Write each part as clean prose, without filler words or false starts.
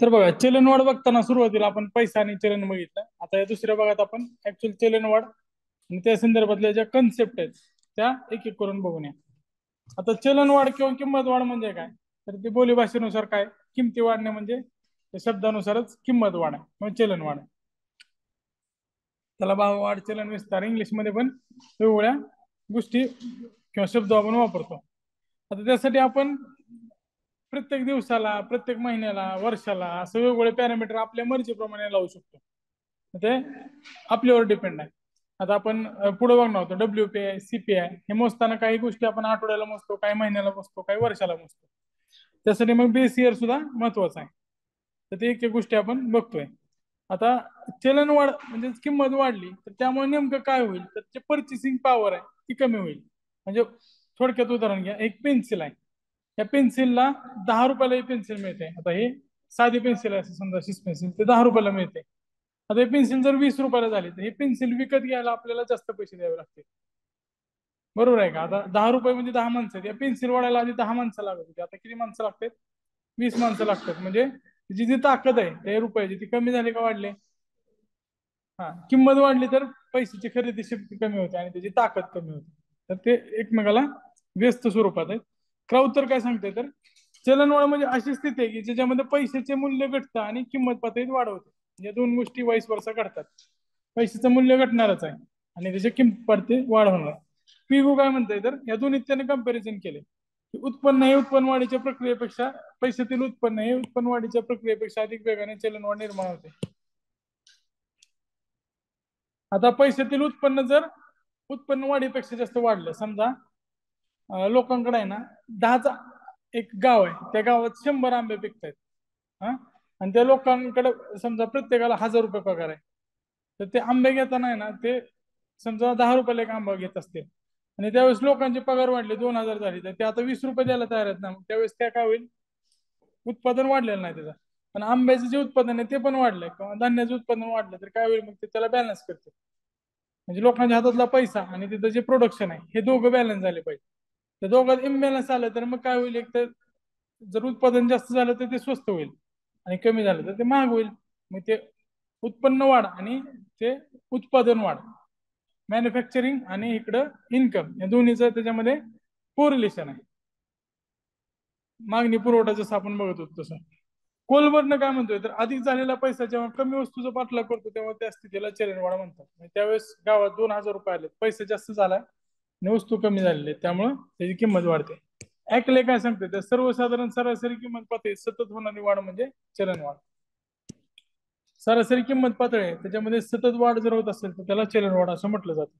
तर बघा चलनवाढ बघताना सुरुवातीला आपण पैसा आणि चलन बघितलं. आता या दुसऱ्या भागात आपण ऍक्च्युअल चलनवाढ आणि त्या संदर्भातल्या ज्या कन्सेप्ट आहेत त्या एक एक करून बघूया. आता चलनवाढ किंवा किंमत वाढ म्हणजे काय? तर ते बोलीभाषेनुसार काय किमती वाढणे म्हणजे त्या शब्दानुसारच किंमत वाढ आहे किंवा चलन वाढ आहे. त्याला भाववाढ चलन विस्तार इंग्लिशमध्ये पण वेगवेगळ्या गोष्टी किंवा शब्द आपण वापरतो. आता त्यासाठी आपण प्रत्येक दिवसाला प्रत्येक महिन्याला वर्षाला असं वेगवेगळे पॅरामीटर आपल्या मर्जीप्रमाणे लावू शकतो. ते आपल्यावर डिपेंड आहे. आता आपण पुढे बघणार होतो WPI CPI हे मोजताना काही गोष्टी आपण आठवड्याला मोजतो, काही महिन्याला मोजतो, काही वर्षाला मोजतो. त्यासाठी मग बेस इयर सुद्धा महत्वाचं आहे. तर ते एक एक गोष्टी आपण बघतोय. आता चलन वाढ म्हणजे किंमत वाढली तर त्यामुळे नेमकं काय होईल तर जे पर्चेसिंग पॉवर आहे ती कमी होईल. म्हणजे थोडक्यात उदाहरण घ्या, एक पेन्सिल आहे. या पेन्सिलला 10 रुपयाला ही पेन्सिल मिळते. आता हे साधी पेन्सिल आहे असं समजा, शिस पेन्सिल ते 10 रुपयाला मिळते. आता हे पेन्सिल जर 20 रुपयाला झाली तर हे पेन्सिल विकत घ्यायला आपल्याला जास्त पैसे द्यावे लागतील. बरोबर आहे का? आता 10 रुपये म्हणजे 10 माणसं आहेत. या पेन्सिल वाढायला आधी 10 माणसं लागत होती, आता किती माणसं लागतात? 20 माणसं लागतात. म्हणजे जी जी ताकद आहे त्या रुपयाची ती कमी झाली का वाढली? हा, किंमत वाढली तर पैशाची खरेदी शक्ती कमी होते आणि त्याची ताकद कमी होते. तर ते एकमेकाला व्यस्त स्वरूपात आहे. क्राऊड तर काय सांगते तर चलनवाढ म्हणजे अशी स्थिती आहे की ज्याच्यामध्ये पैशाचे मूल्य घटतं आणि किंमत पातळीत वाढ होते. या दोन गोष्टी वाईस वर्षा घडतात. पैशाचं मूल्य घटणारच आहे आणि त्याची किंमत पातळीत वाढ होणार. पिगू काय म्हणतंय तर या दोन्ही त्याने कंपॅरिझन केले. उत्पन्न हे उत्पन्न वाढीच्या प्रक्रियेपेक्षा पैशातील उत्पन्न हे उत्पन्न वाढीच्या प्रक्रियेपेक्षा अधिक वेगाने चलनवाढ निर्माण होते. आता पैशातील उत्पन्न जर उत्पन्न वाढीपेक्षा जास्त वाढलं, समजा लोकांकडे आहे ना 10चा एक गाव आहे, त्या गावात 100 आंबे पिकत आहेत. हा, आणि त्या लोकांकडे समजा प्रत्येकाला 1000 रुपये पगार आहे. तर ते आंबे घेताना आहे ना ते समजा 10 रुपयाला एक आंबा घेत असतील आणि त्यावेळेस लोकांचे पगार वाढले 2000 झाले तर ते आता 20 रुपये द्यायला तयार आहेत ना. मग त्यावेळेस त्या काय होईल? उत्पादन वाढलेलं नाही त्याचं. पण आंब्याचं जे उत्पादन आहे ते पण वाढलंय किंवा धान्याचं उत्पादन वाढलं तर काय होईल? मग ते त्याला बॅलन्स करते. म्हणजे लोकांच्या हातातला पैसा आणि तिथं जे प्रोडक्शन आहे हे दोघं बॅलन्स झाले पाहिजे. त्या दोघात इम्बॅलन्स आलं तर मग काय होईल? एक तर जर उत्पादन जास्त झालं तर ते स्वस्त होईल आणि कमी झालं तर ते महाग होईल. मग ते उत्पन्न वाढ आणि ते उत्पादन वाढ, मॅन्युफॅक्चरिंग आणि इकडं इन्कम, या दोन्हीचं त्याच्यामध्ये कोरिलेशन आहे. मागणी पुरवठा जसं आपण बघत होतो तसं. कोलबर्न काय म्हणतोय तर अधिक झालेला पैसा जेव्हा कमी वस्तूचा पाठलाग करतो तेव्हा त्या स्थितीला चलनवाढ म्हणतात. म्हणजे त्यावेळेस गावात 2000 रुपये आले, पैसा जास्त झाला आणि वस्तू कमी झालेली आहे, त्यामुळं त्याची किंमत वाढते. ऐकले काय सांगते तर सर्वसाधारण सरासरी किंमत पातळी सतत होणारी वाढ म्हणजे चलनवाढ. सरासरी किंमत पातळी आहे त्याच्यामध्ये सतत वाढ जर होत असेल तर त्याला चलनवाढ असं म्हटलं जातं.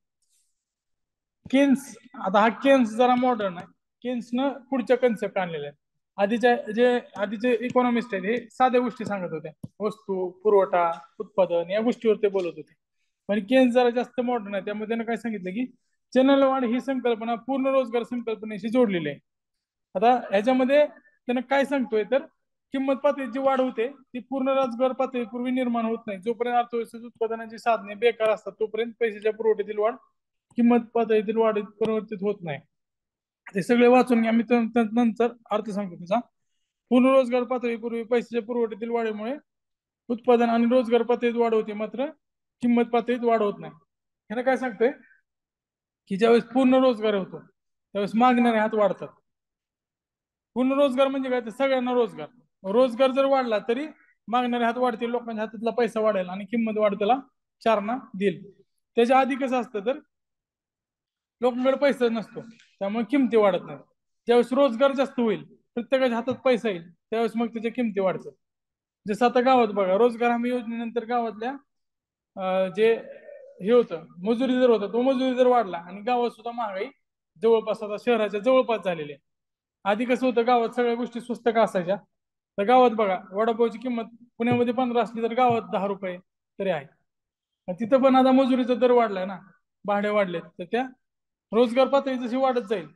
केन्स, आता हा केन्स जरा मॉडर्न आहे. केन्सनं पुढच्या कन्सेप्ट आणलेल्या आहेत. आधीचे इकॉनॉमिस्ट आहेत हे साध्या गोष्टी सांगत होते, वस्तू पुरवठा उत्पादन या गोष्टीवर ते बोलत होते. पण केन्स जरा जास्त मॉडर्न आहे, त्यामध्ये त्यानं काय सांगितलं की चलनवाढ ही संकल्पना पूर्ण रोजगार संकल्पनेशी जोडलेली आहे. आता ह्याच्यामध्ये त्यानं काय सांगतोय तर किंमत पातळीत जी वाढ होते ती पूर्ण रोजगार पातळीपूर्वी निर्माण होत नाही. जोपर्यंत अर्थव्यवस्थेत उत्पादनाची साधने बेकार असतात तोपर्यंत पैशाच्या पुरवठ्यातील वाढ किंमत पातळीतील वाढीत परिवर्तित होत नाही. ते सगळे वाचून घ्या, मी नंतर अर्थ सांगतो त्याचा. पूर्ण रोजगार पातळीपूर्वी पैशाच्या पुरवठ्यातील वाढीमुळे उत्पादन आणि रोजगार पातळीत वाढ होते, मात्र किंमत पातळीत वाढ होत नाही. ह्यानं काय सांगतोय की ज्यावेळेस पूर्ण रोजगार होतो त्यावेळेस मागणारे हात वाढतात. पूर्ण रोजगार म्हणजे काय? तर सगळ्यांना रोजगार. रोजगार जर वाढला तरी मागणारे हात वाढतील, लोकांच्या हातातला पैसा वाढेल आणि किंमत वाढ त्याला चालना देईल. त्याच्या आधी कसं असतं तर लोकांकडे पैसा नसतो त्यामुळे किमती वाढत नाही. ज्यावेळेस रोजगार जास्त होईल, प्रत्येकाच्या हातात पैसा येईल, त्यावेळेस मग त्याच्या किमती वाढतात. जसं आता गावात बघा, रोजगार हमी योजनेनंतर गावातल्या जे हे होतं मजुरी दर होता तो मजुरी दर वाढला आणि गावात सुद्धा महागाई जवळपास आता शहराच्या जवळपास झालेली आहे. आधी कसं होतं, गावात सगळ्या गोष्टी स्वस्त का असायच्या? तर गावात बघा वडापावची किंमत पुण्यामध्ये 15 असली तर गावात 10 रुपये तरी आहे. तिथं पण आता मजुरीचा दर वाढलाय ना, भाडे वाढलेत, तर त्या रोजगार पातळी जशी वाढत जाईल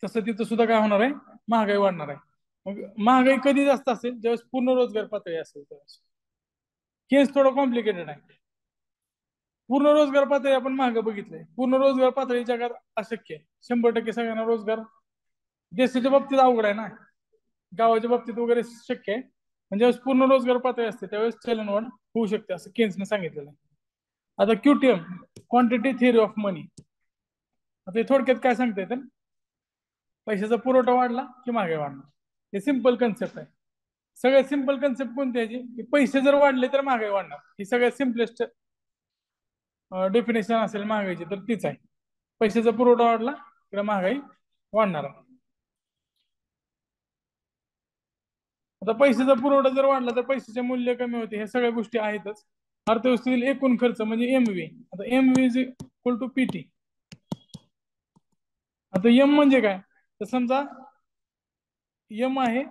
तसं तिथं सुद्धा काय होणार आहे? महागाई वाढणार आहे. मग महागाई कधी जास्त असेल? ज्यावेळेस पूर्ण रोजगार पातळी असेल त्यावेळेस. केस थोडं कॉम्प्लिकेटेड आहे. पूर्ण रोजगार पातळी आपण मागे बघितलंय, पूर्ण रोजगार पातळी जगात अशक्य आहे. 100% सगळ्यांना रोजगार देशाच्या बाबतीत अवघड आहे ना, गावाच्या बाबतीत वगैरे शक्य आहे. म्हणजे ज्यावेळेस पूर्ण रोजगार पातळी असते त्यावेळेस चलनवाढ होऊ शकते असं केन्सने सांगितलेलं आहे. आता क्यूटीएम, क्वांटिटी थिअरी ऑफ मनी. आता हे थोडक्यात काय सांगता येतं, पैशाचा पुरवठा वाढला की महागाई वाढणार. हे सिंपल कन्सेप्ट आहे. सगळ्यात सिंपल कन्सेप्ट कोणती आहे की पैसे जर वाढले तर महागाई वाढणार. ही सगळ्यात सिम्पलेस्ट डेफिनेशन असेल महागाईची तर तीच आहे. पैशाचा पुरवठा वाढला तर महागाई वाढणार आहे. आता पैशाचा पुरवठा जर वाढला तर पैशाचे मूल्य कमी होते. हे सगळ्या गोष्टी आहेतच. अर्थव्यवस्थेतील एकूण खर्च म्हणजे एमव्ही. आता MV is equal to PT. आता एम म्हणजे काय, तर समजा एम आहे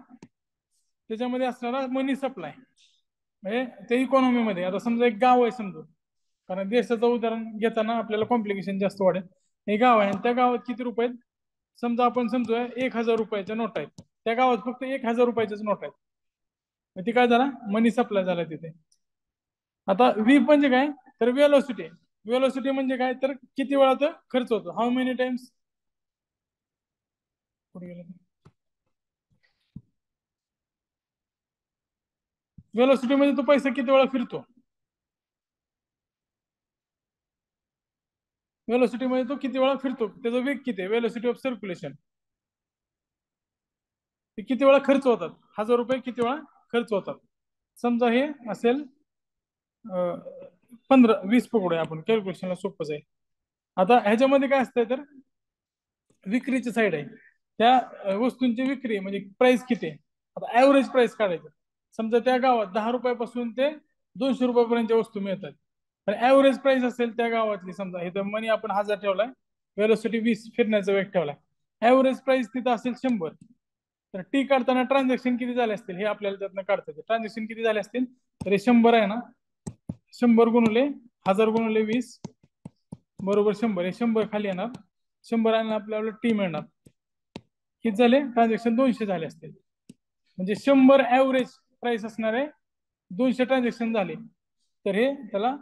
त्याच्यामध्ये असणारा मनी सप्लाय म्हणजे ते इकॉनॉमीमध्ये. आता समजा एक गाव आहे समजू, कारण देशाचं उदाहरण घेताना आपल्याला कॉम्प्लिकेशन जास्त वाढेल. हे गाव आहे आणि त्या गावात किती रुपये आहेत, समजा आपण समजूया 1000 रुपयाच्या नोट आहेत. त्या गावात फक्त 1000 रुपयाच्याच नोट आहेत. मग ती काय झाला, मनी सप्लाय झाला तिथे. आता व्ही म्हणजे काय, तर वेलोसिटी. वेलोसिटी म्हणजे काय, तर किती वेळा तो खर्च होतो, हाऊ मेनी टाइम्स. वेलोसिटी म्हणजे तो पैसा किती वेळा फिरतो. वेलोसिटी म्हणजे तो किती वेळा फिरतो, त्याचा वेग किती आहे, वेलोसिटी ऑफ सर्क्युलेशन. ते किती वेळा खर्च होतात, 1000 रुपये किती वेळा खर्च होतात. समजा हे असेल 15-20 पकडूया आपण, कॅल्क्युलेशनला सोपं जाईल. आता ह्याच्यामध्ये काय असतंय, तर विक्रीची साईड आहे. त्या वस्तूंची विक्री म्हणजे प्राइस किती आहे. आता ऍव्हरेज प्राइस काढायचं. समजा त्या गावात 10 रुपयापासून ते 200 रुपयापर्यंतच्या वस्तू मिळतात. पण ऍव्हरेज प्राइस असेल त्या गावातली, समजा इथं मनी आपण 1000 ठेवलाय, वेलोसिटी 20 फिरण्याचा वेग ठेवलाय, ऍव्हरेज प्राइस तिथं असेल 100. तर टी काढताना ट्रान्झॅक्शन किती झाले असतील हे आपल्याला त्यातनं काढता येते. ट्रान्झॅक्शन किती झाले असतील, तर हे 100 आहे ना, 100 गुणुले 1000 गुणुले 20 बरोबर 100. हे 100 खाली येणार, 100 आणि आपल्याला टी मिळणार. किती झाले ट्रान्झॅक्शन, 200 झाले असतील. म्हणजे 100 ऍव्हरेज प्राइस असणारे 200 ट्रान्झॅक्शन झाले, तर हे त्याला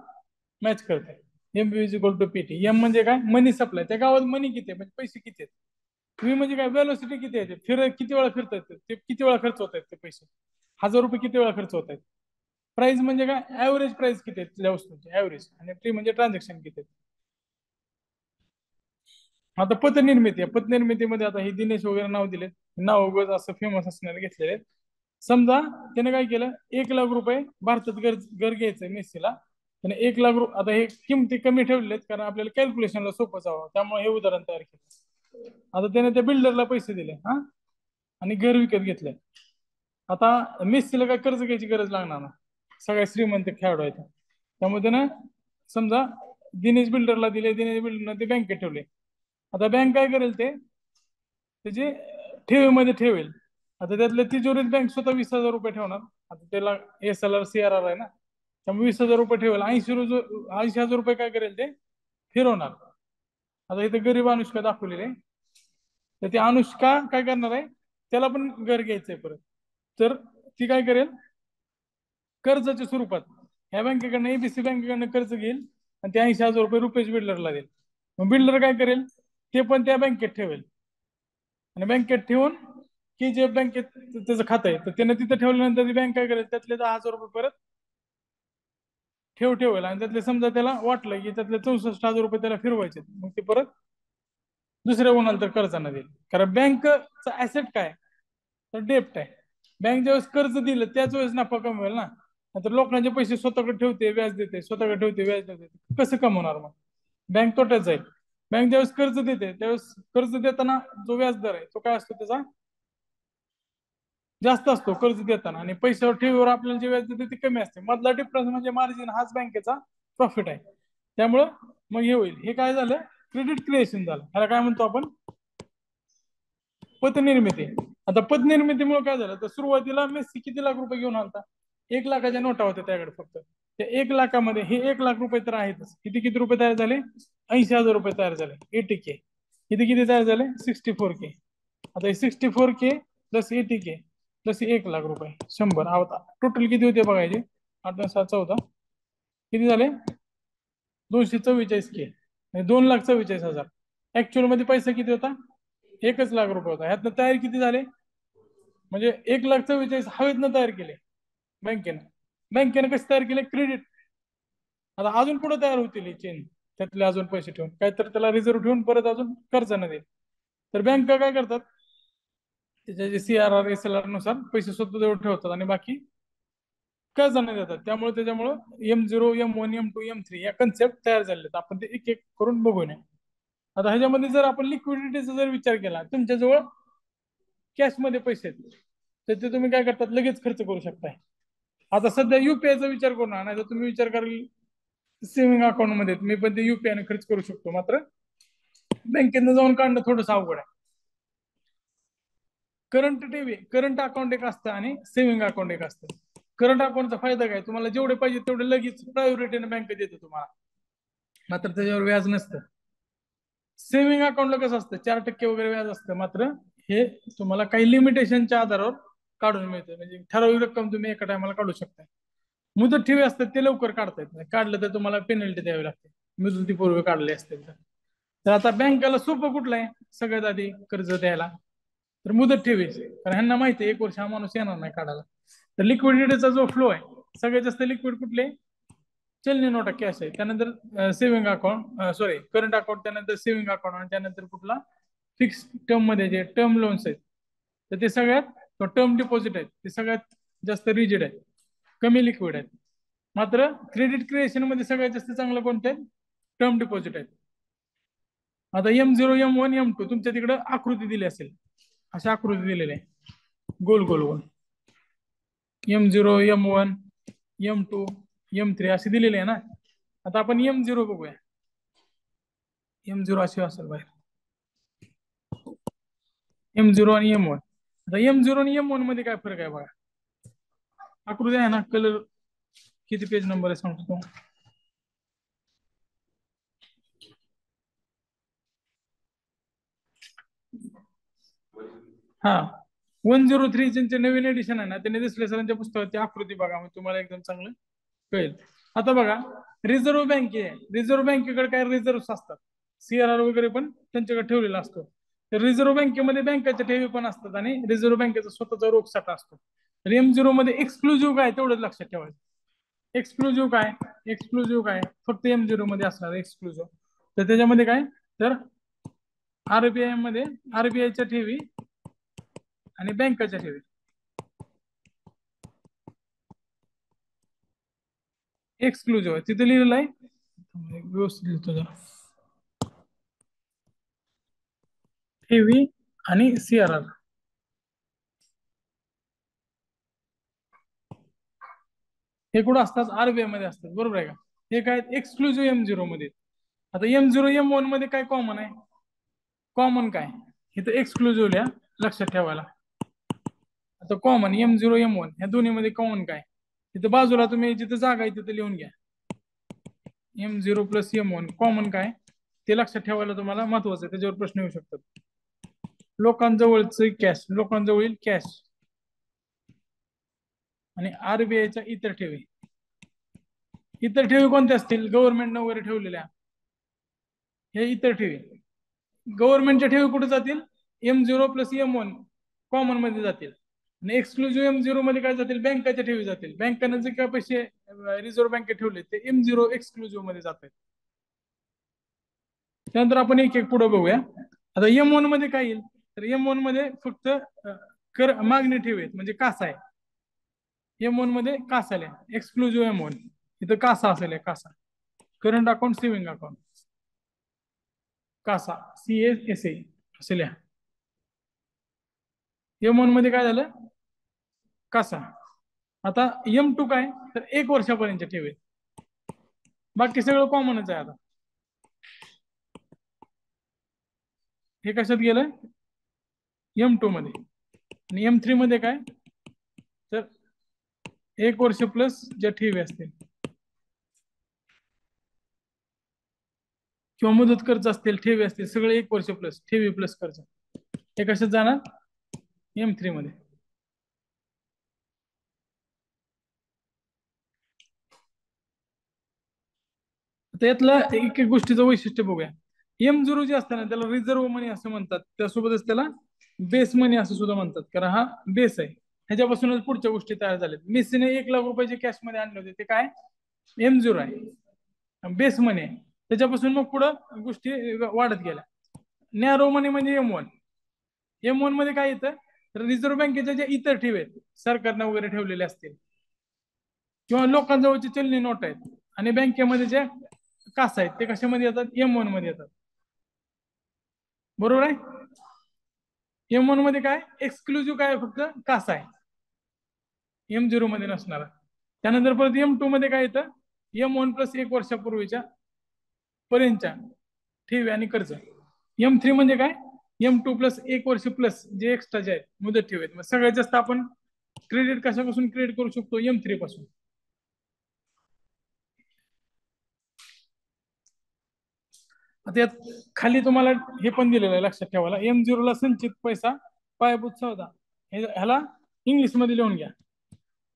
मॅच करते. M is equal to PT. M म्हणजे काय, मनी सप्लाय. त्या गावात मनी किती आहे म्हणजे पैसे किती आहेत. व्ही म्हणजे काय, वेलोसिटी किती आहे, किती वेळा फिरतात ते किती वेळा खर्च होत आहेत ते पैसे, 1000 रुपये किती वेळा खर्च होत आहेत. प्राइस म्हणजे काय, ऍव्हरेज प्राइस किती आहेत त्या वस्तूंची ऍव्हरेज. आणि टी म्हणजे ट्रान्झॅक्शन किती आहेत. आता पतनिर्मिती आहे. पतनिर्मितीमध्ये आता हे दिनेश वगैरे नाव दिलेत, नाव वगैरे असं फेमस असणारे घेतलेले आहेत. समजा त्याने काय केलं, 1,00,000 रुपये भारतात घर घ्यायचंय मेस्सीला. त्याने 1,00,000 आता हे किमती कमी ठेवलेत कारण आपल्याला कॅल्क्युलेशनला सोपं जावं, त्यामुळे हे उदाहरण तयार केलं. आता त्याने त्या बिल्डरला पैसे दिले हा, आणि घर विकत घेतलंय. आता मेस्सीला काय कर्ज घ्यायची गरज लागणार ना, सगळ्या श्रीमंत खेळाडू आहेत. त्यामुळे त्यानं समजा दिनेश बिल्डरला दिले, दिनेश बिल्डरनं ते बँकेत ठेवले. आता बँक काय करेल, ते त्याचे ठेवीमध्ये ठेवेल. आता त्यातल्या तिजोरीत बँक स्वतः 20,000 रुपये ठेवणार. आता त्याला SLR CRR आहे ना, त्यामुळे 20,000 रुपये ठेवेल. 80,000 रुपये काय करेल, ते फिरवणार. आता इथे गरीब अनुष्का दाखवलेली आहे, तर ती अनुष्का काय करणार आहे, त्याला पण घर घ्यायचंय परत. तर ती काय करेल, कर्जाच्या स्वरूपात ह्या बँकेकडनं, ABC बँकेकडनं कर्ज घेईल आणि ते 80,000 रुपये रुपेश बिल्डरला देईल. मग बिल्डर काय करेल, ते पण त्या बँकेत ठेवेल. आणि बँकेत ठेवून की जे बँकेत त्याचं खातं आहे, तर त्याने तिथं ठेवल्यानंतर ती बँक काय करेल, त्यातले 10,000 रुपये परत ठेवेल. आणि त्यातले समजा त्याला वाटलं की त्यातले 64,000 रुपये त्याला फिरवायचे, मग ते परत दुसऱ्या कोणाला तर कर्जाने देईल. कारण बँकचा ऍसेट काय, तर डेप्ट आहे. बँक ज्यावेळेस कर्ज दिलं त्याच वेळेस नफा कमवेल ना. तर लोकांचे पैसे स्वतःकडे ठेवते, व्याज देते, स्वतःकडे ठेवते, व्याज देते, कसं कमवणार मग, बँक तोट्यात जाईल. बँक ज्यावेळेस कर्ज देते त्यावेळेस कर्ज देताना जो व्याज दर आहे तो काय असतो, त्याचा जास्त असतो कर्ज देताना, आणि पैशावर ठेवीवर आपल्याला जे व्याज देते ते कमी असते. मधला डिफरन्स म्हणजे मार्जिन, हाच बँकेचा प्रॉफिट आहे. त्यामुळं मग हे होईल, हे काय झालं, क्रेडिट क्रिएशन झालं. ह्याला काय म्हणतो आपण, पतनिर्मिती. आता पतनिर्मितीमुळे काय झालं, तर सुरुवातीला मेस्सी किती लाख रुपये घेऊन आलता, 1,00,000च्या नोटा होत्या त्याकडे फक्त. त्या 1,00,000मध्ये हे 1,00,000 रुपये तर आहेतच, किती किती रुपये तयार झाले, 80,000 रुपये तयार झाले. 80K. किती किती तयार झाले, 64K. आता हे 64K प्लस 80K प्लस 1,00,000 रुपये 100. आता टोटल किती होते बघायचे, 8-7-14 किती झाले, 244K. 2,44,000. ऍक्च्युअल मध्ये पैसा किती होता, 1,00,000 रुपये होता. ह्यातनं तयार किती झाले, म्हणजे 1,44,000 हवेतनं तयार केले. बँकेनं. बँकेनं कसं तयार केलं, क्रेडिट. आता अजून पुढे तयार होतील चेन, त्यातले अजून पैसे ठेवून काहीतरी त्याला रिझर्व्ह ठेवून परत अजून कर्ज न देईल. तर बँका काय करतात, त्याच्या जे CRR SLR नुसार पैसे स्वतः जवळ ठेवतात आणि बाकी कर्जाने देतात. त्याच्यामुळं M0 M1 M2 M3 या कन्सेप्ट तयार झालेत. आपण ते एक एक करून बघूया. आता ह्याच्यामध्ये जर आपण लिक्विडिटीचा जर विचार केला, तुमच्याजवळ कॅश मध्ये पैसे आहेत, तर ते तुम्ही काय करतात, लगेच खर्च करू शकताय. आता सध्या युपीआयचा विचार करू ना, नाही तर तुम्ही विचार कराल सेव्हिंग अकाउंट मध्ये मी पण ते UPI ने खर्च करू शकतो. मात्र बँकेत जाऊन काढणं थोडंसं अवघड आहे. करंट अकाउंट एक असतं आणि सेव्हिंग अकाउंट एक असतं. करंट अकाउंटचा फायदा काय, तुम्हाला जेवढे पाहिजे तेवढे लगेच प्रायोरिटीने बँक देते तुम्हाला, मात्र त्याच्यावर व्याज नसतं. सेव्हिंग अकाउंटला कसं असतं, 4% वगैरे व्याज असतं. मात्र हे तुम्हाला काही लिमिटेशनच्या आधारावर काढून मिळतं. म्हणजे ठराविक रक्कम तुम्ही एका टायमाला काढू शकता. मुदत ठेवी असतात ते लवकर काढता येत नाही, काढलं तर तुम्हाला पेनल्टी द्यावी लागते मुदतीपूर्वी काढले असतील तर. तर आता बँकेला सोपं कुठलं आहे सगळ्यात आधी कर्ज द्यायला, तर मुदत ठेवीचे. कारण ह्यांना माहिती आहे 1 वर्ष हा माणूस येणार नाही काढायला. तर लिक्विडिटीचा जो फ्लो आहे, सगळ्यात जास्त लिक्विड कुठले, चलनी नोटा कॅश आहे. त्यानंतर saving account, sorry current account, त्यानंतर सेव्हिंग अकाउंट, आणि त्यानंतर कुठला फिक्स टर्म मध्ये जे टर्म लोन्स आहेत, तर ते सगळ्यात टर्म डिपॉझिट आहेत ते सगळ्यात जास्त रिजिड आहेत, कमी लिक्विड आहेत. मात्र क्रेडिट क्रिएशन मध्ये सगळ्यात जास्त चांगलं कोणते आहेत, टर्म डिपॉझिट आहेत. आता M0 M1 M2 तुमच्या तिकडे आकृती दिली असेल, अशा आकृती दिलेली आहे गोल गोल गोल. M0 M1 M2 M3 असे दिलेले आहे ना. आता आपण M0 बघूया. M0 असे असेल बाहेर, M0 आणि M1. आता M0 आणि M1 मध्ये काय फरक आहे बघा, आकृती आहे ना. कलर किती पेज नंबर आहे सांगतो. हा 103 चे नवीन एडिशन आहे ना, त्यांनी दिसले सरांच्या पुस्तकाची आकृती बघा, मग तुम्हाला एकदम चांगलं कळेल. आता बघा, रिझर्व्ह बँक आहे, रिझर्व्ह बँकेकडे काय रिझर्व्ह असतात, CRR वगैरे पण त्यांच्याकडे ठेवलेला असतो. तर रिझर्व्ह बँकेमध्ये बँकेच्या ठेवी पण असतात आणि रिझर्व्ह बँकेचा स्वतःचा रोख साठा असतो. तर M0 मध्ये एक्सक्लुझिव्ह काय तेवढंच लक्षात ठेवायचं. एक्सक्लुझिव्ह काय फक्त M0 मध्ये असणार एक्सक्लुझिव्ह. तर त्याच्यामध्ये काय, तर RBI मध्ये RBIच्या ठेवी आणि बँकेच्या ठेवी एक्सक्लुझिव्ह आहे. तिथे लिहिलेलं आहे, व्यवस्थित लिहितो जरा, ठेवी आणि CRR हे कुठं असतात, RBI मध्ये असतात, बरोबर आहे का. हे काय एक्सक्लुझिव्ह M0 मध्ये. आता M0 M1 मध्ये काय कॉमन आहे, कॉमन काय, इथं एक्सक्लुझिव्ह लिहा लक्षात ठेवायला. आता कॉमन M0 M1 ह्या दोन्ही मध्ये कॉमन काय, तिथं बाजूला तुम्ही जिथं जागा आहे तिथं लिहून घ्या. M0 प्लस M1 कॉमन काय, ते लक्षात ठेवायला तुम्हाला महत्वाचं आहे, त्याच्यावर प्रश्न येऊ शकतात. लोकांजवळच कॅश, लोकांजवळील कॅश आणि RBIच्या इतर ठेवी. इतर ठेवी कोणत्या असतील, गव्हर्नमेंट वगैरे ठेवलेल्या, हे इतर ठेवी. गव्हर्नमेंटच्या ठेवी कुठे जातील, M0 प्लस M1 कॉमन मध्ये जातील. आणि एक्सक्लुझिव्ह M0 मध्ये काय जातील, बँकेच्या ठेवी जातील. बँकेनं जे काय पैसे रिझर्व्ह बँकेत ठेवले ते M0 एक्सक्लुझिव्ह मध्ये जातात. त्यानंतर आपण एक एक पुढे बघूया. आता M1 मध्ये काय येईल, तर M1 मध्ये फक्त कर मागणी ठेवी आहेत, म्हणजे कासा आहे. M1 मध्ये कासा आल्या, एक्सक्लुझिव्ह M1 इथं कासा असेल, कासा. करंट अकाउंट, सेव्हिंग अकाउंट, कासा CASA असेल. M1 मध्ये काय झालं, कासा. आता M2 काय, तर 1 वर्षापर्यंत ठेवी. बाकी सगळं कॉमनच आहे. आता हे कशात गेलं, M2 मध्ये. आणि M3 मध्ये काय, तर 1 वर्ष प्लस ज्या ठेवी असतील किंवा मुदत कर्ज असतील, ठेवी असतील, सगळे 1 वर्ष प्लस ठेवी प्लस कर्ज, हे कशात जाणार, M3 मध्ये. आता यातलं एक एक गोष्टीचं वैशिष्ट्य बघूया. M0 जे असतं ना, त्याला रिझर्व्ह मनी असं म्हणतात, त्यासोबतच त्याला बेस मनी असं सुद्धा म्हणतात, कारण हा बेस आहे. ह्याच्यापासूनच पुढच्या गोष्टी तयार झाल्यात. मेस्सीने 1 लाख रुपये जे कॅश मध्ये आणले होते ते काय M0 आहे, बेस मनी आहे. त्याच्यापासून मग पुढं गोष्टी वाढत गेल्या. नॅरो मनी म्हणजे M1 मध्ये काय येतं, तर रिझर्व्ह बँकेच्या ज्या इतर ठेवी आहेत, सरकारनं वगैरे ठेवलेले असतील किंवा लोकांजवळचे चलनी नोट आहेत, आणि बँकेमध्ये ज्या कास आहेत ते कशामध्ये येतात, M1 मध्ये येतात. बरोबर आहे. M1 मध्ये काय एक्सक्लुझिव्ह काय फक्त कास आहे, M0 मध्ये नसणार. त्यानंतर परत M2 मध्ये काय येतं, M1 प्लस 1 वर्षापूर्वीच्या पर्यंतच्या ठेवी आणि कर्ज. M3 म्हणजे काय, M2 प्लस 1 वर्ष प्लस जे एक्स्ट्राचे आहेत मुदत ठेवी आहेत. मग सगळ्यात जास्त आपण क्रेडिट कशापासून क्रेडिट करू शकतो, M3 पासून. आता यात खाली तुम्हाला हे पण दिलेलं आहे लक्षात ठेवायला, M0 ला संचित पैसा, पायाभूत सौदा, ह्याला इंग्लिश मध्ये लिहून घ्या.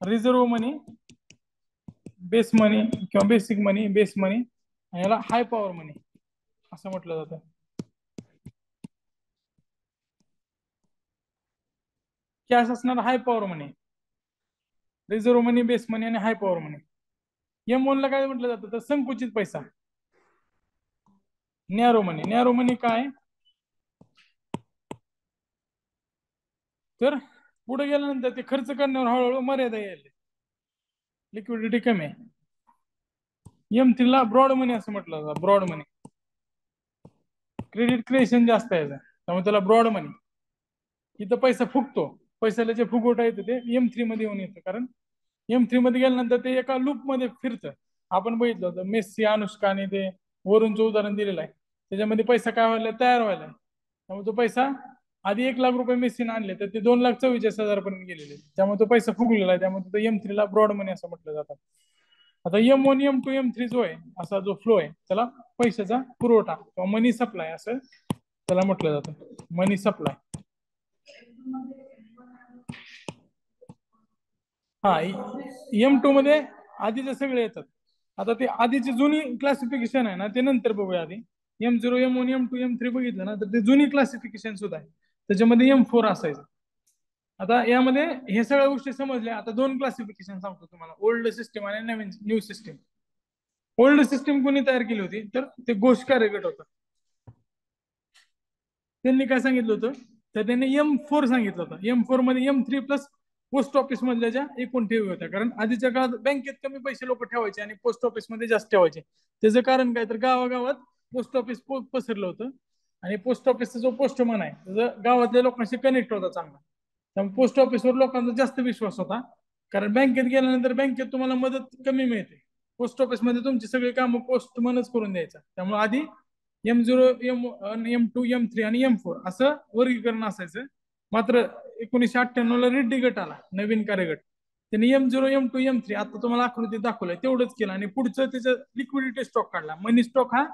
रिझर्व्ह मनी, बेस मनी किंवा बेसिक मनी, बेस मनी, आणि याला हाय पॉवर मनी असं म्हटलं जातं. कॅश असणार हाय पॉवर मनी, रिझर्व्ह मनी, बेस मनी आणि हाय पॉवर मनी. M1 ला काय म्हटलं जातं, तर संकुचित पैसा, नॅरो मनी. नॅरो मनी काय, तर पुढे गेल्यानंतर ते खर्च करण्यावर हळूहळू मर्यादा येईल, लिक्विडिटी कमी आहे. M3 ला ब्रॉड मनी असं म्हटलं जातं, ब्रॉड मनी. क्रेडिट क्रिएशन जास्त आहे त्यामुळे त्याला ब्रॉड मनी. इथं पैसा फुगतो, पैशाला जे फुगवटा येतं ते M3 मध्ये येऊन येतं, कारण M3 मध्ये गेल्यानंतर ते एका लूप मध्ये फिरतं. आपण बघितलं होतं मेस्सी, अनुष्का आणि ते वरूनचं उदाहरण दिलेलं आहे, त्याच्यामध्ये पैसा काय व्हायला तयार व्हायला, त्यामुळे तो पैसा आधी 1 लाख रुपये मेस्सीने आणले तर ते 2,44,000 पर्यंत गेलेले, त्यामुळे तो पैसा फुगलेला आहे. त्यामुळे तो M3 ला ब्रॉड मनी असं म्हटलं जातं. आता M1, M2, M3 जो आहे असा जो फ्लो आहे त्याला पैशाचा पुरवठा किंवा मनी सप्लाय असं त्याला म्हटलं जातं, मनी सप्लाय. हा, M2 मध्ये आधीचे सगळे येतात. आता ते आधीची जुनी क्लासिफिकेशन आहे ना, ते नंतर बघूया. आधी M0, M1, M2, M3 बघितलं ना, तर ते जुनी क्लासिफिकेशन सुद्धा आहे, त्याच्यामध्ये M4 असायचं. आता यामध्ये हे सगळ्या गोष्टी समजल्या. आता दोन क्लासिफिकेशन सांगतो तुम्हाला, ओल्ड सिस्टीम आणि नवीन न्यू सिस्टीम. ओल्ड सिस्टीम कोणी तयार केली होती, तर ते घोष कार्यगट होता. त्यांनी काय सांगितलं होतं, तर त्यांनी M4 सांगितलं होतं. M4 मध्ये M3 प्लस पोस्ट ऑफिस मधल्या ज्या एकूण ठेवी होत्या, कारण आधीच्या काळात बँकेत कमी पैसे लोक ठेवायचे आणि पोस्ट ऑफिस मध्ये जास्त ठेवायचे. त्याचं कारण काय, तर गावागावात पोस्ट ऑफिस पसरलं होतं, आणि पोस्ट ऑफिसचा जो पोस्टमन आहे त्याचं गावातल्या लोकांशी कनेक्ट होता चांगला, त्यामुळे पोस्ट ऑफिसवर लोकांचा जास्त विश्वास होता. कारण बँकेत गेल्यानंतर बँकेत तुम्हाला मदत कमी मिळते, पोस्ट ऑफिसमध्ये तुमची सगळी कामं पोस्टमनच करून द्यायचा. त्यामुळे आधी M0, M2, M3 आणि M4 असं वर्गीकरण असायचं. मात्र 1998 ला रेड्डी गट आला, नवीन कार्यगट. त्यांनी M0, M2, M3 आता तुम्हाला आकृती दाखवलंय तेवढंच केलं, आणि पुढचं त्याचं लिक्विडिटी स्टॉक काढला. मनी स्टॉक हा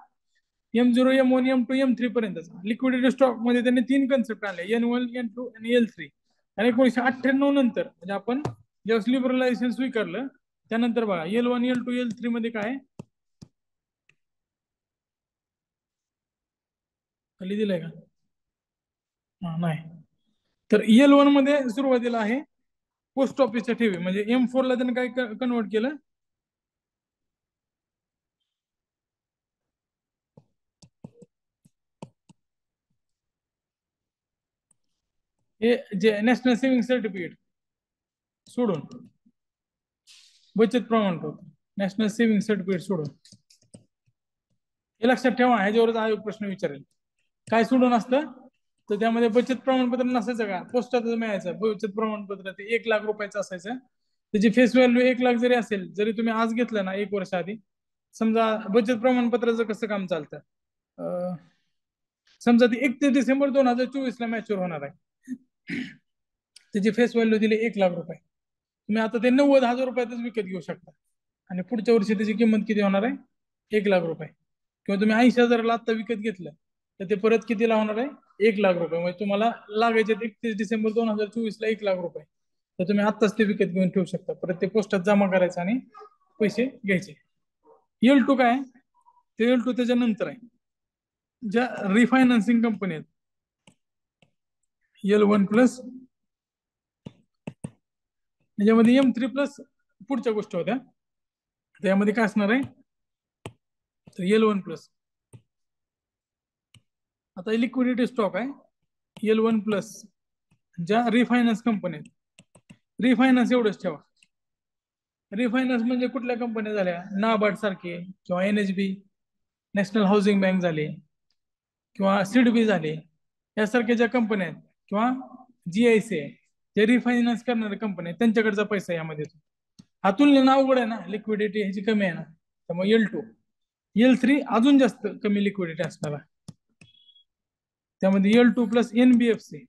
M0, M1, M2, M3 पर्यंतचा. लिक्विडिटी स्टॉक मध्ये त्यांनी 3 कन्सेप्ट आणले, N1, N2 आणि L3. आणि 1998 नंतर म्हणजे आपण जेव्हा लिबरलायझेशन स्वीकारलं त्यानंतर बघा L1, L2, L3 मध्ये काय खाली दिलंय का, हा नाही. तर L1 मध्ये सुरुवातीला आहे पोस्ट ऑफिसच्या ठेवी, म्हणजे M4 ला त्याने काय कन्वर्ट केलं, हे जे नॅशनल सेव्हिंग सर्टिफिकेट सोडून बचत प्रमाणपत्र, नॅशनल सेव्हिंग सर्टिफिकेट सोडून, हे लक्षात ठेवा, ह्याच्यावरच आयोग प्रश्न विचारेल. काय सोडून असतं, तर त्यामध्ये बचत प्रमाणपत्र नसायचं का, पोस्टातच मिळायचं बचत प्रमाणपत्र. ते 1 लाख रुपयाचं असायचं. त्याची फेस व्हॅल्यू 1 लाख जरी असेल, जरी तुम्ही आज घेतलं ना 1 वर्ष आधी, समजा बचत प्रमाणपत्राचं कसं काम चालतं, समजा ती 31 डिसेंबर 2024 ला मॅच्युअर होणार आहे, त्याची फेस व्हॅल्यू दिली 1 लाख रुपये. तुम्ही आता ते 90,000 रुपयातच विकत घेऊ शकता, आणि पुढच्या वर्षी त्याची किंमत किती होणार आहे, 1 लाख रुपये. किंवा तुम्ही 80,000ला आता विकत घेतलं तर ते परत कितीला होणार आहे, 1 लाख रुपये. म्हणजे तुम्हाला लागायचे 31 डिसेंबर 2024 ला 1 लाख रुपये, तर तुम्ही आत्ताच ते विकत घेऊन ठेवू शकता. परत ते पोस्टात जमा करायचं आणि पैसे घ्यायचे. L2 काय, ते L2 त्याच्यानंतर आहे, ज्या रिफायनान्सिंग कंपनी आहेत, L1 प्लस त्याच्यामध्ये M3 प्लस पुढच्या गोष्टी होत्या. त्यामध्ये काय असणार आहे, तर L1 प्लस. आता लिक्विडिटी स्टॉक आहे L1 प्लस, ज्या रिफायनान्स कंपनी आहेत. रिफायनान्स एवढंच ठेवा. रिफायनान्स म्हणजे कुठल्या कंपन्या झाल्या, नाबार्ड सारखे किंवा NHB, नॅशनल हाऊसिंग बँक झाले किंवा सिडबी झाले, यासारख्या ज्या कंपन्या आहेत किंवा GIC आहे, जे रिफायनान्स करणाऱ्या कंपन्या आहेत, त्यांच्याकडचा पैसा यामध्ये येतो. हा तुलनेनं अवघड आहे ना, लिक्विडिटी ह्याची कमी आहे ना, त्यामुळे L2. L3 अजून जास्त कमी लिक्विडिटी असणार आहे. त्यामध्ये L2 plus NBFC,